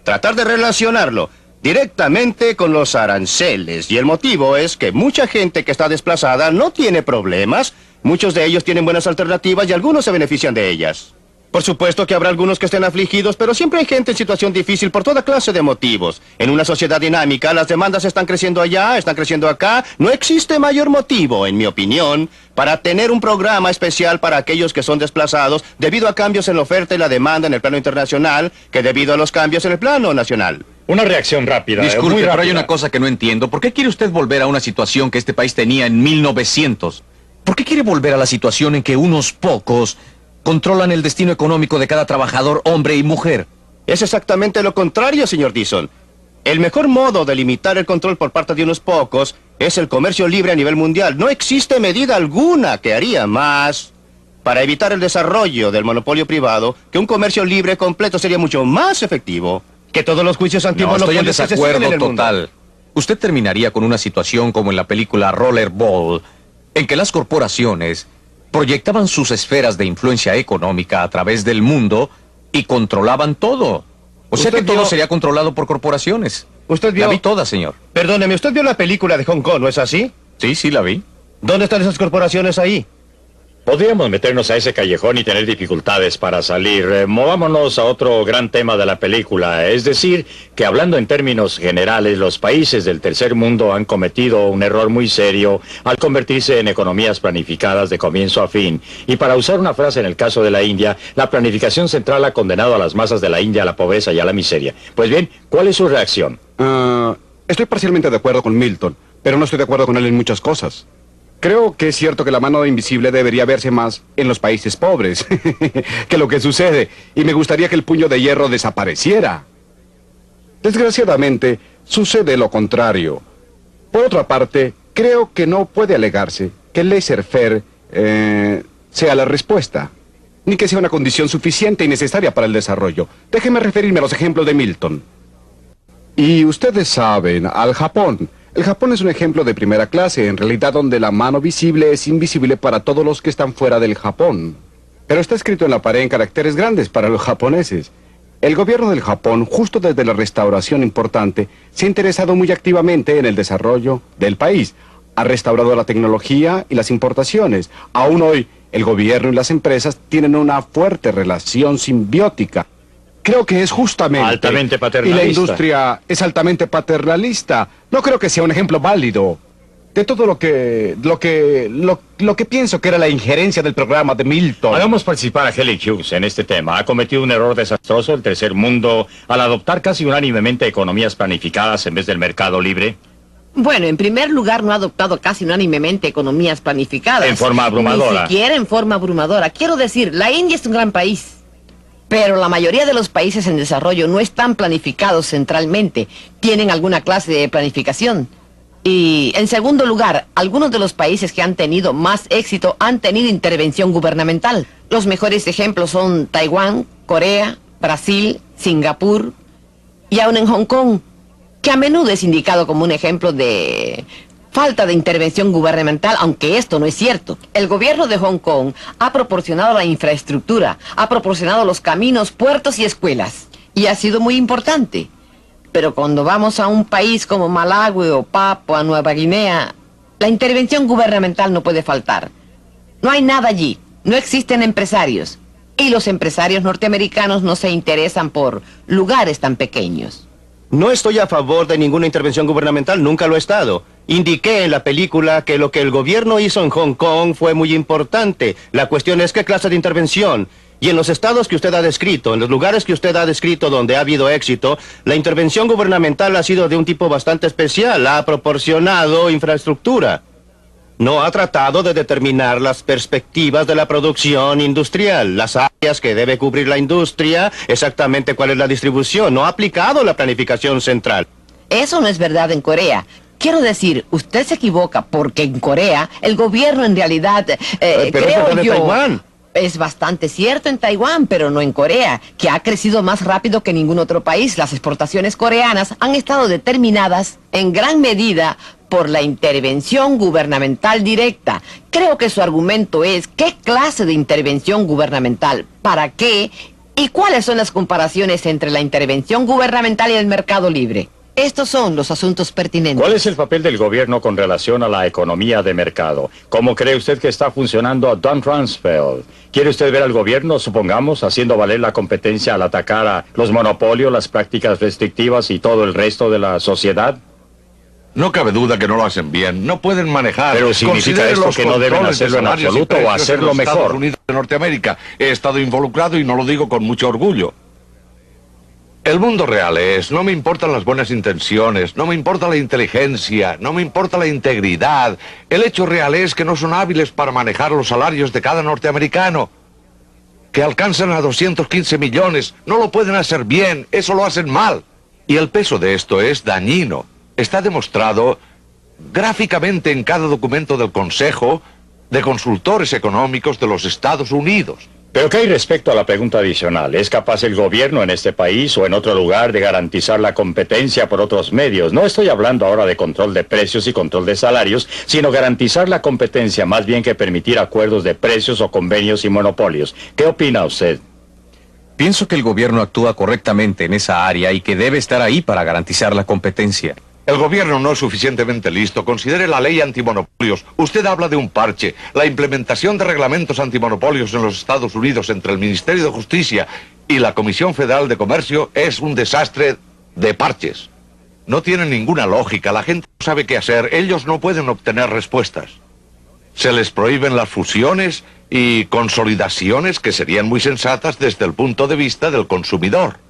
tratar de relacionarlo directamente con los aranceles. Y el motivo es que mucha gente que está desplazada no tiene problemas. Muchos de ellos tienen buenas alternativas y algunos se benefician de ellas. Por supuesto que habrá algunos que estén afligidos, pero siempre hay gente en situación difícil por toda clase de motivos. En una sociedad dinámica, las demandas están creciendo allá, están creciendo acá. No existe mayor motivo, en mi opinión, para tener un programa especial para aquellos que son desplazados debido a cambios en la oferta y la demanda en el plano internacional que debido a los cambios en el plano nacional. Una reacción rápida. Disculpe, muy pero hay rápida. una cosa que no entiendo. ¿Por qué quiere usted volver a una situación que este país tenía en 1900? ¿Por qué quiere volver a la situación en que unos pocos controlan el destino económico de cada trabajador, hombre y mujer? Es exactamente lo contrario, señor Dixon. El mejor modo de limitar el control por parte de unos pocos es el comercio libre a nivel mundial. No existe medida alguna que haría más para evitar el desarrollo del monopolio privado, que un comercio libre completo sería mucho más efectivo que todos los juicios No, estoy antimonopolios en que se siguen desacuerdo en el mundo. total. Usted terminaría con una situación como en la película Rollerball, en que las corporaciones proyectaban sus esferas de influencia económica a través del mundo y controlaban todo. O sea Usted que todo vio- sería controlado por corporaciones. Usted vio... La vi toda, señor. Perdóneme, usted vio la película de Hong Kong, ¿no es así? Sí, sí, la vi. ¿Dónde están esas corporaciones ahí? Podríamos meternos a ese callejón y tener dificultades para salir. Movámonos a otro gran tema de la película. Es decir, que hablando en términos generales, los países del tercer mundo han cometido un error muy serio al convertirse en economías planificadas de comienzo a fin. Y para usar una frase en el caso de la India, la planificación central ha condenado a las masas de la India a la pobreza y a la miseria. Pues bien, ¿cuál es su reacción? Estoy parcialmente de acuerdo con Milton, pero no estoy de acuerdo con él en muchas cosas. Creo que es cierto que la mano invisible debería verse más en los países pobres que lo que sucede, y me gustaría que el puño de hierro desapareciera. Desgraciadamente, sucede lo contrario. Por otra parte, creo que no puede alegarse que el laissez-faire sea la respuesta, ni que sea una condición suficiente y necesaria para el desarrollo. Déjenme referirme a los ejemplos de Milton. Y ustedes saben, al Japón. El Japón es un ejemplo de primera clase, en realidad donde la mano visible es invisible para todos los que están fuera del Japón. pero está escrito en la pared en caracteres grandes para los japoneses. El gobierno del Japón, justo desde la restauración importante, se ha interesado muy activamente en el desarrollo del país. Ha restaurado la tecnología y las importaciones. Aún hoy, el gobierno y las empresas tienen una fuerte relación simbiótica. Creo que es justamente... Altamente paternalista. Y la industria es altamente paternalista. No creo que sea un ejemplo válido de todo lo que pienso que era la injerencia del programa de Milton. Hagamos participar a Helen Hughes en este tema. Ha cometido un error desastroso el tercer mundo al adoptar casi unánimemente economías planificadas en vez del mercado libre. Bueno, en primer lugar, no ha adoptado casi unánimemente economías planificadas. En forma abrumadora. Ni siquiera en forma abrumadora. Quiero decir, la India es un gran país. Pero la mayoría de los países en desarrollo no están planificados centralmente. Tienen alguna clase de planificación. Y, en segundo lugar, algunos de los países que han tenido más éxito han tenido intervención gubernamental. Los mejores ejemplos son Taiwán, Corea, Brasil, Singapur y aún en Hong Kong, que a menudo es indicado como un ejemplo de falta de intervención gubernamental, aunque esto no es cierto. El gobierno de Hong Kong ha proporcionado la infraestructura, ha proporcionado los caminos, puertos y escuelas, y ha sido muy importante. Pero cuando vamos a un país como Malawi o Papua Nueva Guinea, la intervención gubernamental no puede faltar. No hay nada allí, no existen empresarios, y los empresarios norteamericanos no se interesan por lugares tan pequeños. No estoy a favor de ninguna intervención gubernamental, nunca lo he estado. Indiqué en la película que lo que el gobierno hizo en Hong Kong fue muy importante. La cuestión es qué clase de intervención. Y en los estados que usted ha descrito, en los lugares que usted ha descrito donde ha habido éxito, la intervención gubernamental ha sido de un tipo bastante especial. Ha proporcionado infraestructura. No ha tratado de determinar las perspectivas de la producción industrial, las áreas que debe cubrir la industria, exactamente cuál es la distribución. No ha aplicado la planificación central. Eso no es verdad en Corea. Quiero decir, usted se equivoca porque en Corea el gobierno en realidad, pero creo es de yo... Taiwán. Es bastante cierto en Taiwán, pero no en Corea, que ha crecido más rápido que ningún otro país. Las exportaciones coreanas han estado determinadas en gran medida por la intervención gubernamental directa. Creo que su argumento es ¿qué clase de intervención gubernamental? ¿Para qué? ¿Y cuáles son las comparaciones entre la intervención gubernamental y el mercado libre? Estos son los asuntos pertinentes. ¿Cuál es el papel del gobierno con relación a la economía de mercado? ¿Cómo cree usted que está funcionando Don Rumsfeld? ¿Quiere usted ver al gobierno, supongamos, haciendo valer la competencia al atacar a los monopolios, las prácticas restrictivas y todo el resto de la sociedad? No cabe duda que no lo hacen bien. No pueden manejar. Pero significa Considere esto los que no deben controles de hacerlo en salarios y absoluto o precios en hacerlo los mejor. Estados Unidos de Norteamérica. He estado involucrado y no lo digo con mucho orgullo. El mundo real es, no me importan las buenas intenciones, no me importa la inteligencia, no me importa la integridad. El hecho real es que no son hábiles para manejar los salarios de cada norteamericano. Que alcanzan a 215 millones, no lo pueden hacer bien, eso lo hacen mal. Y el peso de esto es dañino. Está demostrado gráficamente en cada documento del Consejo de Consultores Económicos de los Estados Unidos. Pero ¿qué hay respecto a la pregunta adicional? ¿Es capaz el gobierno en este país o en otro lugar de garantizar la competencia por otros medios? No estoy hablando ahora de control de precios y control de salarios, sino garantizar la competencia más bien que permitir acuerdos de precios o convenios y monopolios. ¿Qué opina usted? Pienso que el gobierno actúa correctamente en esa área y que debe estar ahí para garantizar la competencia. El gobierno no es suficientemente listo. Considere la ley antimonopolios. Usted habla de un parche. La implementación de reglamentos antimonopolios en los Estados Unidos entre el Ministerio de Justicia y la Comisión Federal de Comercio es un desastre de parches. No tiene ninguna lógica. La gente no sabe qué hacer. Ellos no pueden obtener respuestas. Se les prohíben las fusiones y consolidaciones que serían muy sensatas desde el punto de vista del consumidor.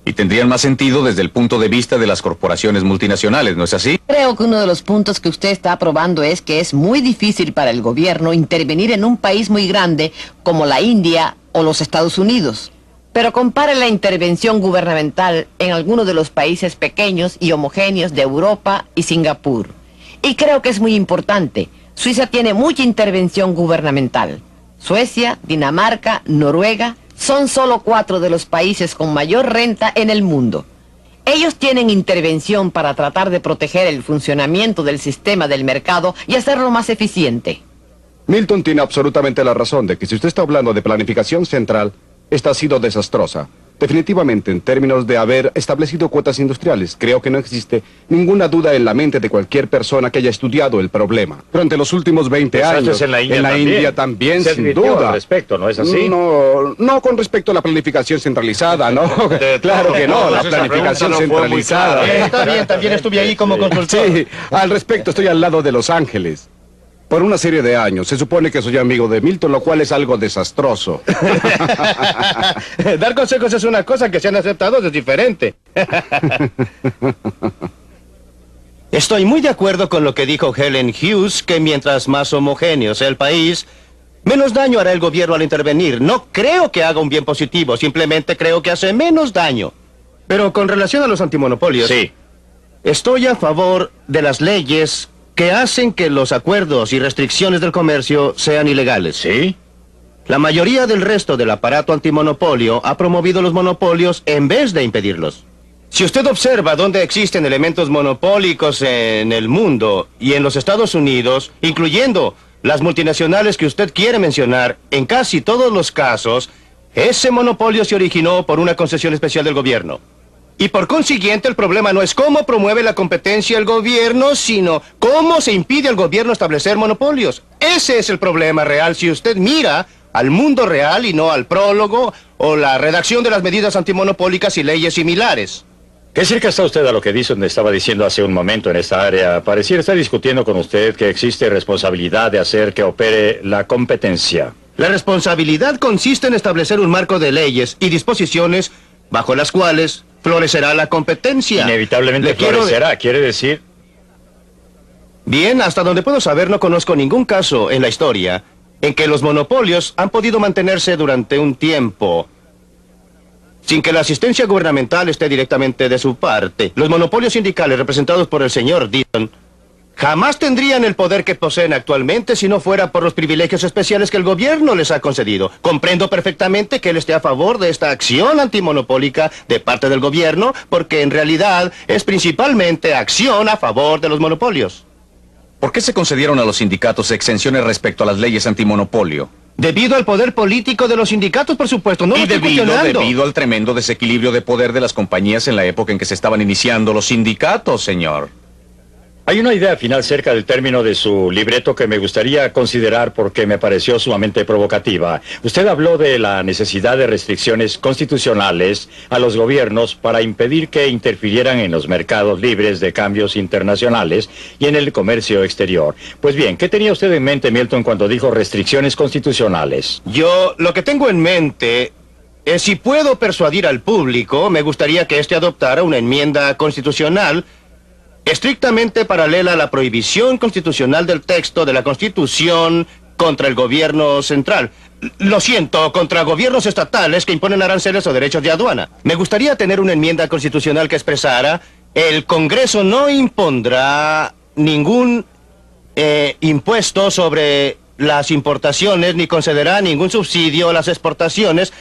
Y tendrían más sentido desde el punto de vista de las corporaciones multinacionales, ¿no es así? Creo que uno de los puntos que usted está aprobando es que es muy difícil para el gobierno intervenir en un país muy grande como la India o los Estados Unidos. Pero compare la intervención gubernamental en algunos de los países pequeños y homogéneos de Europa y Singapur. Y creo que es muy importante. Suiza tiene mucha intervención gubernamental. Suecia, Dinamarca, Noruega son solo 4 de los países con mayor renta en el mundo. Ellos tienen intervención para tratar de proteger el funcionamiento del sistema del mercado y hacerlo más eficiente. Milton tiene absolutamente la razón de que si usted está hablando de planificación central, esta ha sido desastrosa. Definitivamente, en términos de haber establecido cuotas industriales, creo que no existe ninguna duda en la mente de cualquier persona que haya estudiado el problema. Durante los últimos 20 años, en la India también, sin duda. Al respecto, ¿no es así? No con respecto a la planificación centralizada, ¿no? Claro que no, la planificación centralizada. Está bien, también estuve ahí como consultor. Sí, al respecto estoy al lado de Los Ángeles. Por una serie de años. Se supone que soy amigo de Milton, lo cual es algo desastroso. Dar consejos es una cosa, que sean aceptados es diferente. Estoy muy de acuerdo con lo que dijo Helen Hughes, que mientras más homogéneo sea el país, menos daño hará el gobierno al intervenir. No creo que haga un bien positivo, simplemente creo que hace menos daño. Pero con relación a los antimonopolios... Sí. Estoy a favor de las leyes que hacen que los acuerdos y restricciones del comercio sean ilegales. ¿Sí? La mayoría del resto del aparato antimonopolio ha promovido los monopolios en vez de impedirlos. Si usted observa dónde existen elementos monopólicos en el mundo y en los Estados Unidos, incluyendo las multinacionales que usted quiere mencionar, en casi todos los casos, ese monopolio se originó por una concesión especial del gobierno. Y por consiguiente, el problema no es cómo promueve la competencia el gobierno, sino cómo se impide al gobierno establecer monopolios. Ese es el problema real si usted mira al mundo real y no al prólogo o la redacción de las medidas antimonopólicas y leyes similares. ¿Qué cerca está usted a lo que Dixon estaba diciendo hace un momento en esta área? Pareciera estar discutiendo con usted que existe responsabilidad de hacer que opere la competencia. La responsabilidad consiste en establecer un marco de leyes y disposiciones bajo las cuales florecerá la competencia. Inevitablemente florecerá, quiere decir... Bien, hasta donde puedo saber, no conozco ningún caso en la historia en que los monopolios han podido mantenerse durante un tiempo sin que la asistencia gubernamental esté directamente de su parte. Los monopolios sindicales representados por el señor Dixon jamás tendrían el poder que poseen actualmente si no fuera por los privilegios especiales que el gobierno les ha concedido. Comprendo perfectamente que él esté a favor de esta acción antimonopólica de parte del gobierno, porque en realidad es principalmente acción a favor de los monopolios. ¿Por qué se concedieron a los sindicatos exenciones respecto a las leyes antimonopolio? Debido al poder político de los sindicatos, por supuesto, no lo estoy cuestionando. Debido al tremendo desequilibrio de poder de las compañías en la época en que se estaban iniciando los sindicatos, señor. Hay una idea final cerca del término de su libreto que me gustaría considerar porque me pareció sumamente provocativa. Usted habló de la necesidad de restricciones constitucionales a los gobiernos para impedir que interfirieran en los mercados libres de cambios internacionales y en el comercio exterior. Pues bien, ¿qué tenía usted en mente, Milton, cuando dijo restricciones constitucionales? Yo lo que tengo en mente es si puedo persuadir al público, me gustaría que éste adoptara una enmienda constitucional estrictamente paralela a la prohibición constitucional del texto de la Constitución contra el gobierno central. Lo siento, contra gobiernos estatales que imponen aranceles o derechos de aduana. Me gustaría tener una enmienda constitucional que expresara: el Congreso no impondrá ningún impuesto sobre las importaciones ni concederá ningún subsidio a las exportaciones,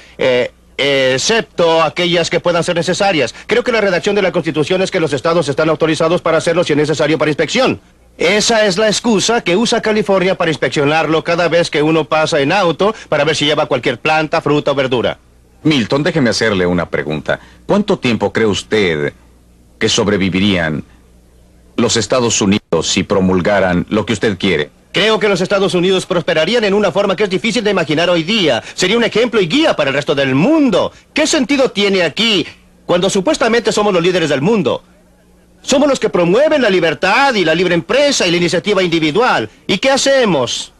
excepto aquellas que puedan ser necesarias. Creo que la redacción de la Constitución es que los estados están autorizados para hacerlo si es necesario para inspección. Esa es la excusa que usa California para inspeccionarlo cada vez que uno pasa en auto para ver si lleva cualquier planta, fruta o verdura. Milton, déjeme hacerle una pregunta. ¿Cuánto tiempo cree usted que sobrevivirían los Estados Unidos si promulgaran lo que usted quiere? Creo que los Estados Unidos prosperarían en una forma que es difícil de imaginar hoy día. Sería un ejemplo y guía para el resto del mundo. ¿Qué sentido tiene aquí cuando supuestamente somos los líderes del mundo? Somos los que promueven la libertad y la libre empresa y la iniciativa individual. ¿Y qué hacemos?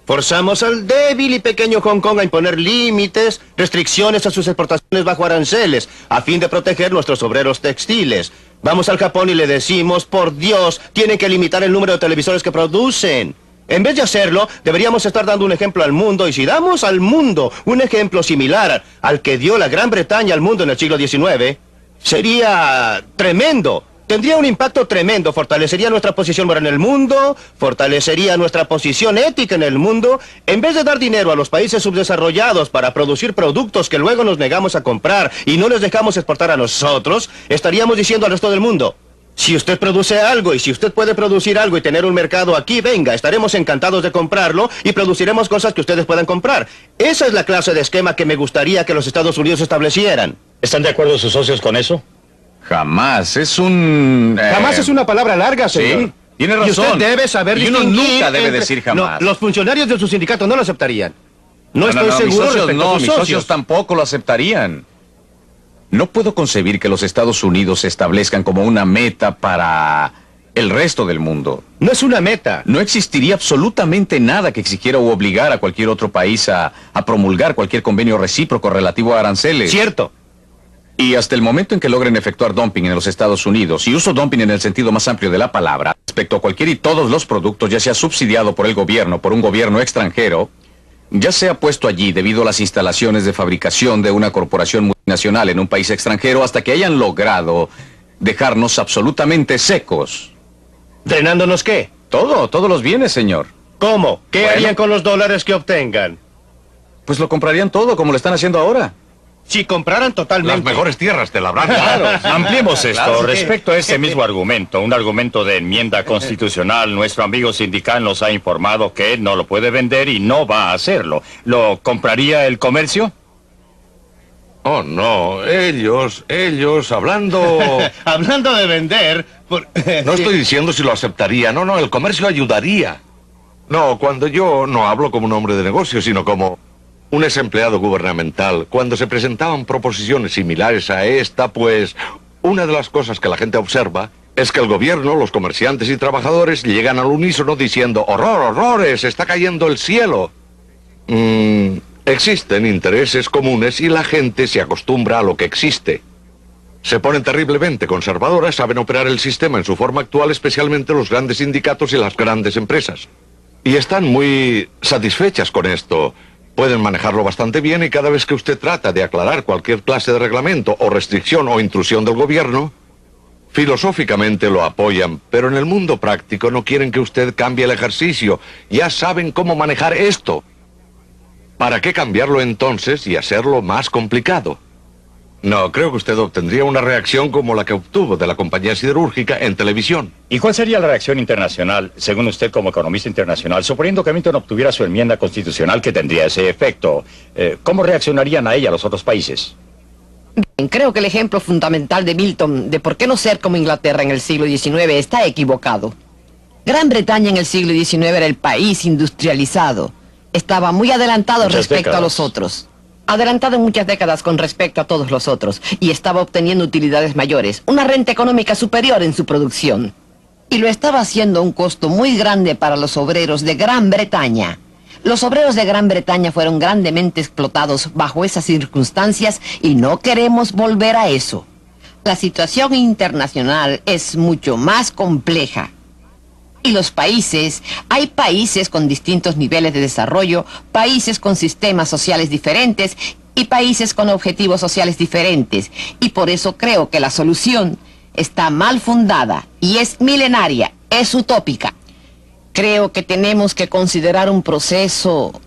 Forzamos al débil y pequeño Hong Kong a imponer límites, restricciones a sus exportaciones bajo aranceles, a fin de proteger nuestros obreros textiles. Vamos al Japón y le decimos: por Dios, tienen que limitar el número de televisores que producen. En vez de hacerlo, deberíamos estar dando un ejemplo al mundo, y si damos al mundo un ejemplo similar al que dio la Gran Bretaña al mundo en el siglo XIX, sería tremendo. Tendría un impacto tremendo, fortalecería nuestra posición moral en el mundo, fortalecería nuestra posición ética en el mundo. En vez de dar dinero a los países subdesarrollados para producir productos que luego nos negamos a comprar y no les dejamos exportar a nosotros, estaríamos diciendo al resto del mundo: Si usted produce algo y si usted puede producir algo y tener un mercado aquí, venga, estaremos encantados de comprarlo y produciremos cosas que ustedes puedan comprar. Esa es la clase de esquema que me gustaría que los Estados Unidos establecieran. ¿Están de acuerdo sus socios con eso? Jamás. Es un... Jamás es una palabra larga, señor. Sí, tiene razón. Y usted debe saber y uno distinguir nunca debe entre- decir jamás. No, los funcionarios de su sindicato no lo aceptarían. No, No, estoy seguro mis socios respecto a no, sus mis socios. socios tampoco lo aceptarían. No puedo concebir que los Estados Unidos se establezcan como una meta para el resto del mundo. No es una meta. No existiría absolutamente nada que exigiera u obligara a cualquier otro país a promulgar cualquier convenio recíproco relativo a aranceles. Cierto. Y hasta el momento en que logren efectuar dumping en los Estados Unidos, y uso dumping en el sentido más amplio de la palabra, respecto a cualquier y todos los productos, ya sea subsidiado por el gobierno, por un gobierno extranjero, ya sea puesto allí debido a las instalaciones de fabricación de una corporación multinacional en un país extranjero, hasta que hayan logrado dejarnos absolutamente secos. ¿Drenándonos qué? Todos los bienes, señor. ¿Cómo? ¿Qué Bueno. harían con los dólares que obtengan? Pues lo comprarían todo, como lo están haciendo ahora. Si compraran totalmente. Las mejores tierras te la habrán. Claro, ampliemos esto. Claro, sí. Respecto a ese mismo argumento, un argumento de enmienda constitucional, nuestro amigo sindical nos ha informado que él no lo puede vender y no va a hacerlo. ¿Lo compraría el comercio? Oh, no. Ellos, hablando... Hablando de vender... No estoy diciendo si lo aceptaría. No, el comercio ayudaría. No, cuando yo no hablo como un hombre de negocio, sino como un ex empleado gubernamental, cuando se presentaban proposiciones similares a esta, pues una de las cosas que la gente observa es que el gobierno, los comerciantes y trabajadores llegan al unísono diciendo ¡horror, horrores! ¡Está cayendo el cielo! Existen intereses comunes y la gente se acostumbra a lo que existe. Se ponen terriblemente conservadoras, saben operar el sistema en su forma actual, especialmente los grandes sindicatos y las grandes empresas. Y están muy satisfechas con esto. Pueden manejarlo bastante bien y cada vez que usted trata de aclarar cualquier clase de reglamento o restricción o intrusión del gobierno, filosóficamente lo apoyan, pero en el mundo práctico no quieren que usted cambie el ejercicio. Ya saben cómo manejar esto. ¿Para qué cambiarlo entonces y hacerlo más complicado? No, creo que usted obtendría una reacción como la que obtuvo de la compañía siderúrgica en televisión. ¿Y cuál sería la reacción internacional, según usted como economista internacional, suponiendo que Milton obtuviera su enmienda constitucional que tendría ese efecto? ¿Cómo reaccionarían a ella los otros países? Bien, creo que el ejemplo fundamental de Milton de por qué no ser como Inglaterra en el siglo XIX está equivocado. Gran Bretaña en el siglo XIX era el país industrializado. Estaba muy adelantado Muchas respecto a décadas. los otros. Adelantado en muchas décadas con respecto a todos los otros. Y estaba obteniendo utilidades mayores, una renta económica superior en su producción. Y lo estaba haciendo a un costo muy grande para los obreros de Gran Bretaña. Los obreros de Gran Bretaña fueron grandemente explotados bajo esas circunstancias y no queremos volver a eso. La situación internacional es mucho más compleja. Y los países, hay países con distintos niveles de desarrollo, países con sistemas sociales diferentes y países con objetivos sociales diferentes. Y por eso creo que la solución está mal fundada y es milenaria, es utópica. Creo que tenemos que considerar un proceso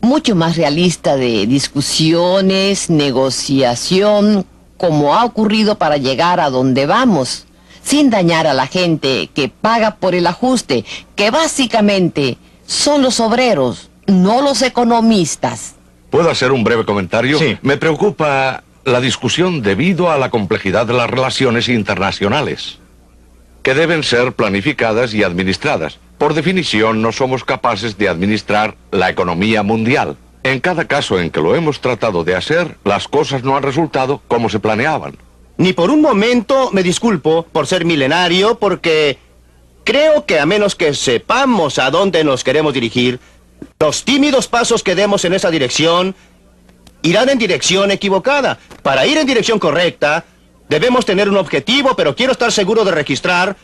mucho más realista de discusiones, negociación, como ha ocurrido para llegar a donde vamos, sin dañar a la gente que paga por el ajuste, que básicamente son los obreros, no los economistas. ¿Puedo hacer un breve comentario? Sí. Me preocupa la discusión debido a la complejidad de las relaciones internacionales, que deben ser planificadas y administradas. Por definición, no somos capaces de administrar la economía mundial. En cada caso en que lo hemos tratado de hacer, las cosas no han resultado como se planeaban. Ni por un momento me disculpo por ser milenario, porque creo que a menos que sepamos a dónde nos queremos dirigir, los tímidos pasos que demos en esa dirección irán en dirección equivocada. Para ir en dirección correcta, debemos tener un objetivo, pero quiero estar seguro de registrar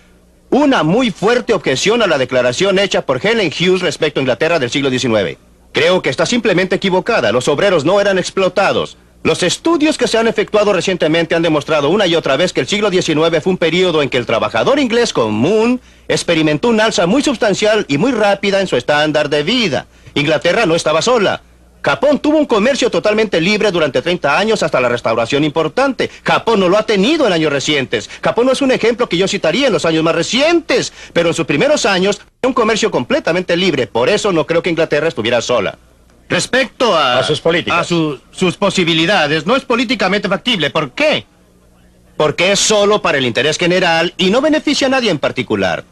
una muy fuerte objeción a la declaración hecha por Helen Hughes respecto a Inglaterra del siglo XIX. Creo que está simplemente equivocada. Los obreros no eran explotados. Los estudios que se han efectuado recientemente han demostrado una y otra vez que el siglo XIX fue un periodo en que el trabajador inglés común experimentó un alza muy sustancial y muy rápida en su estándar de vida. Inglaterra no estaba sola. Japón tuvo un comercio totalmente libre durante 30 años hasta la restauración importante. Japón no lo ha tenido en años recientes. Japón no es un ejemplo que yo citaría en los años más recientes, pero en sus primeros años, un comercio completamente libre. Por eso no creo que Inglaterra estuviera sola. Respecto a sus políticas. A sus posibilidades, no es políticamente factible. ¿Por qué? Porque es solo para el interés general y no beneficia a nadie en particular.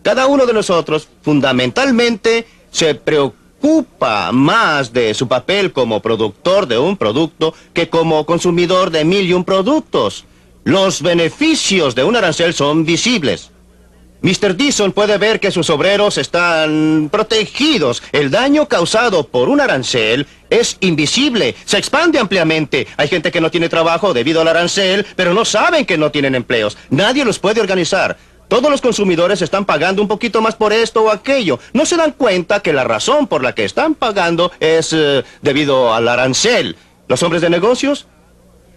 Cada uno de nosotros, fundamentalmente, se preocupa más de su papel como productor de un producto que como consumidor de 1001 productos. Los beneficios de un arancel son visibles. Mr. Dixon puede ver que sus obreros están protegidos. El daño causado por un arancel es invisible, se expande ampliamente. Hay gente que no tiene trabajo debido al arancel, pero no saben que no tienen empleos. Nadie los puede organizar. Todos los consumidores están pagando un poquito más por esto o aquello. No se dan cuenta que la razón por la que están pagando es debido al arancel. ¿Los hombres de negocios?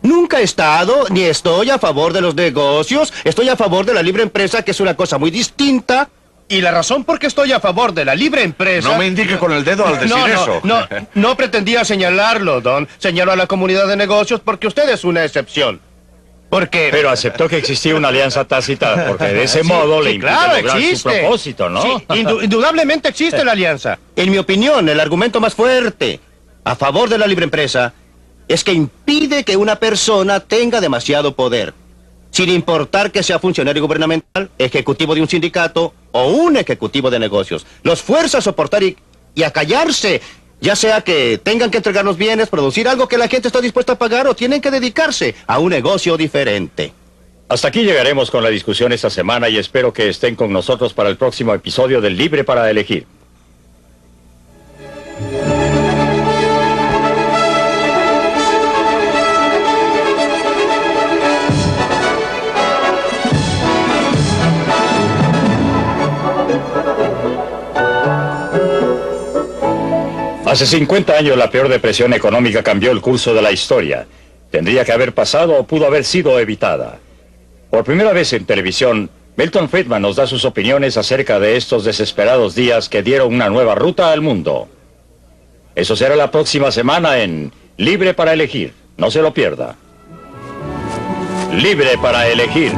Nunca he estado ni estoy a favor de los negocios. Estoy a favor de la libre empresa, que es una cosa muy distinta. Y la razón por qué estoy a favor de la libre empresa... No me indique con el dedo al decir eso. No pretendía señalarlo, Don. Señalo a la comunidad de negocios porque usted es una excepción. Porque... Pero aceptó que existía una alianza tácita, porque de ese modo le impide lograr su propósito, ¿no? Sí, indudablemente existe la alianza. En mi opinión, el argumento más fuerte a favor de la libre empresa es que impide que una persona tenga demasiado poder, sin importar que sea funcionario gubernamental, ejecutivo de un sindicato o un ejecutivo de negocios. Los fuerza a soportar y a callarse, ya sea que tengan que entregar los bienes, producir algo que la gente está dispuesta a pagar o tienen que dedicarse a un negocio diferente. Hasta aquí llegaremos con la discusión esta semana y espero que estén con nosotros para el próximo episodio del Libre para Elegir. Hace 50 años la peor depresión económica cambió el curso de la historia. Tendría que haber pasado o pudo haber sido evitada. Por primera vez en televisión, Milton Friedman nos da sus opiniones acerca de estos desesperados días que dieron una nueva ruta al mundo. Eso será la próxima semana en Libre para Elegir. No se lo pierda. Libre para Elegir.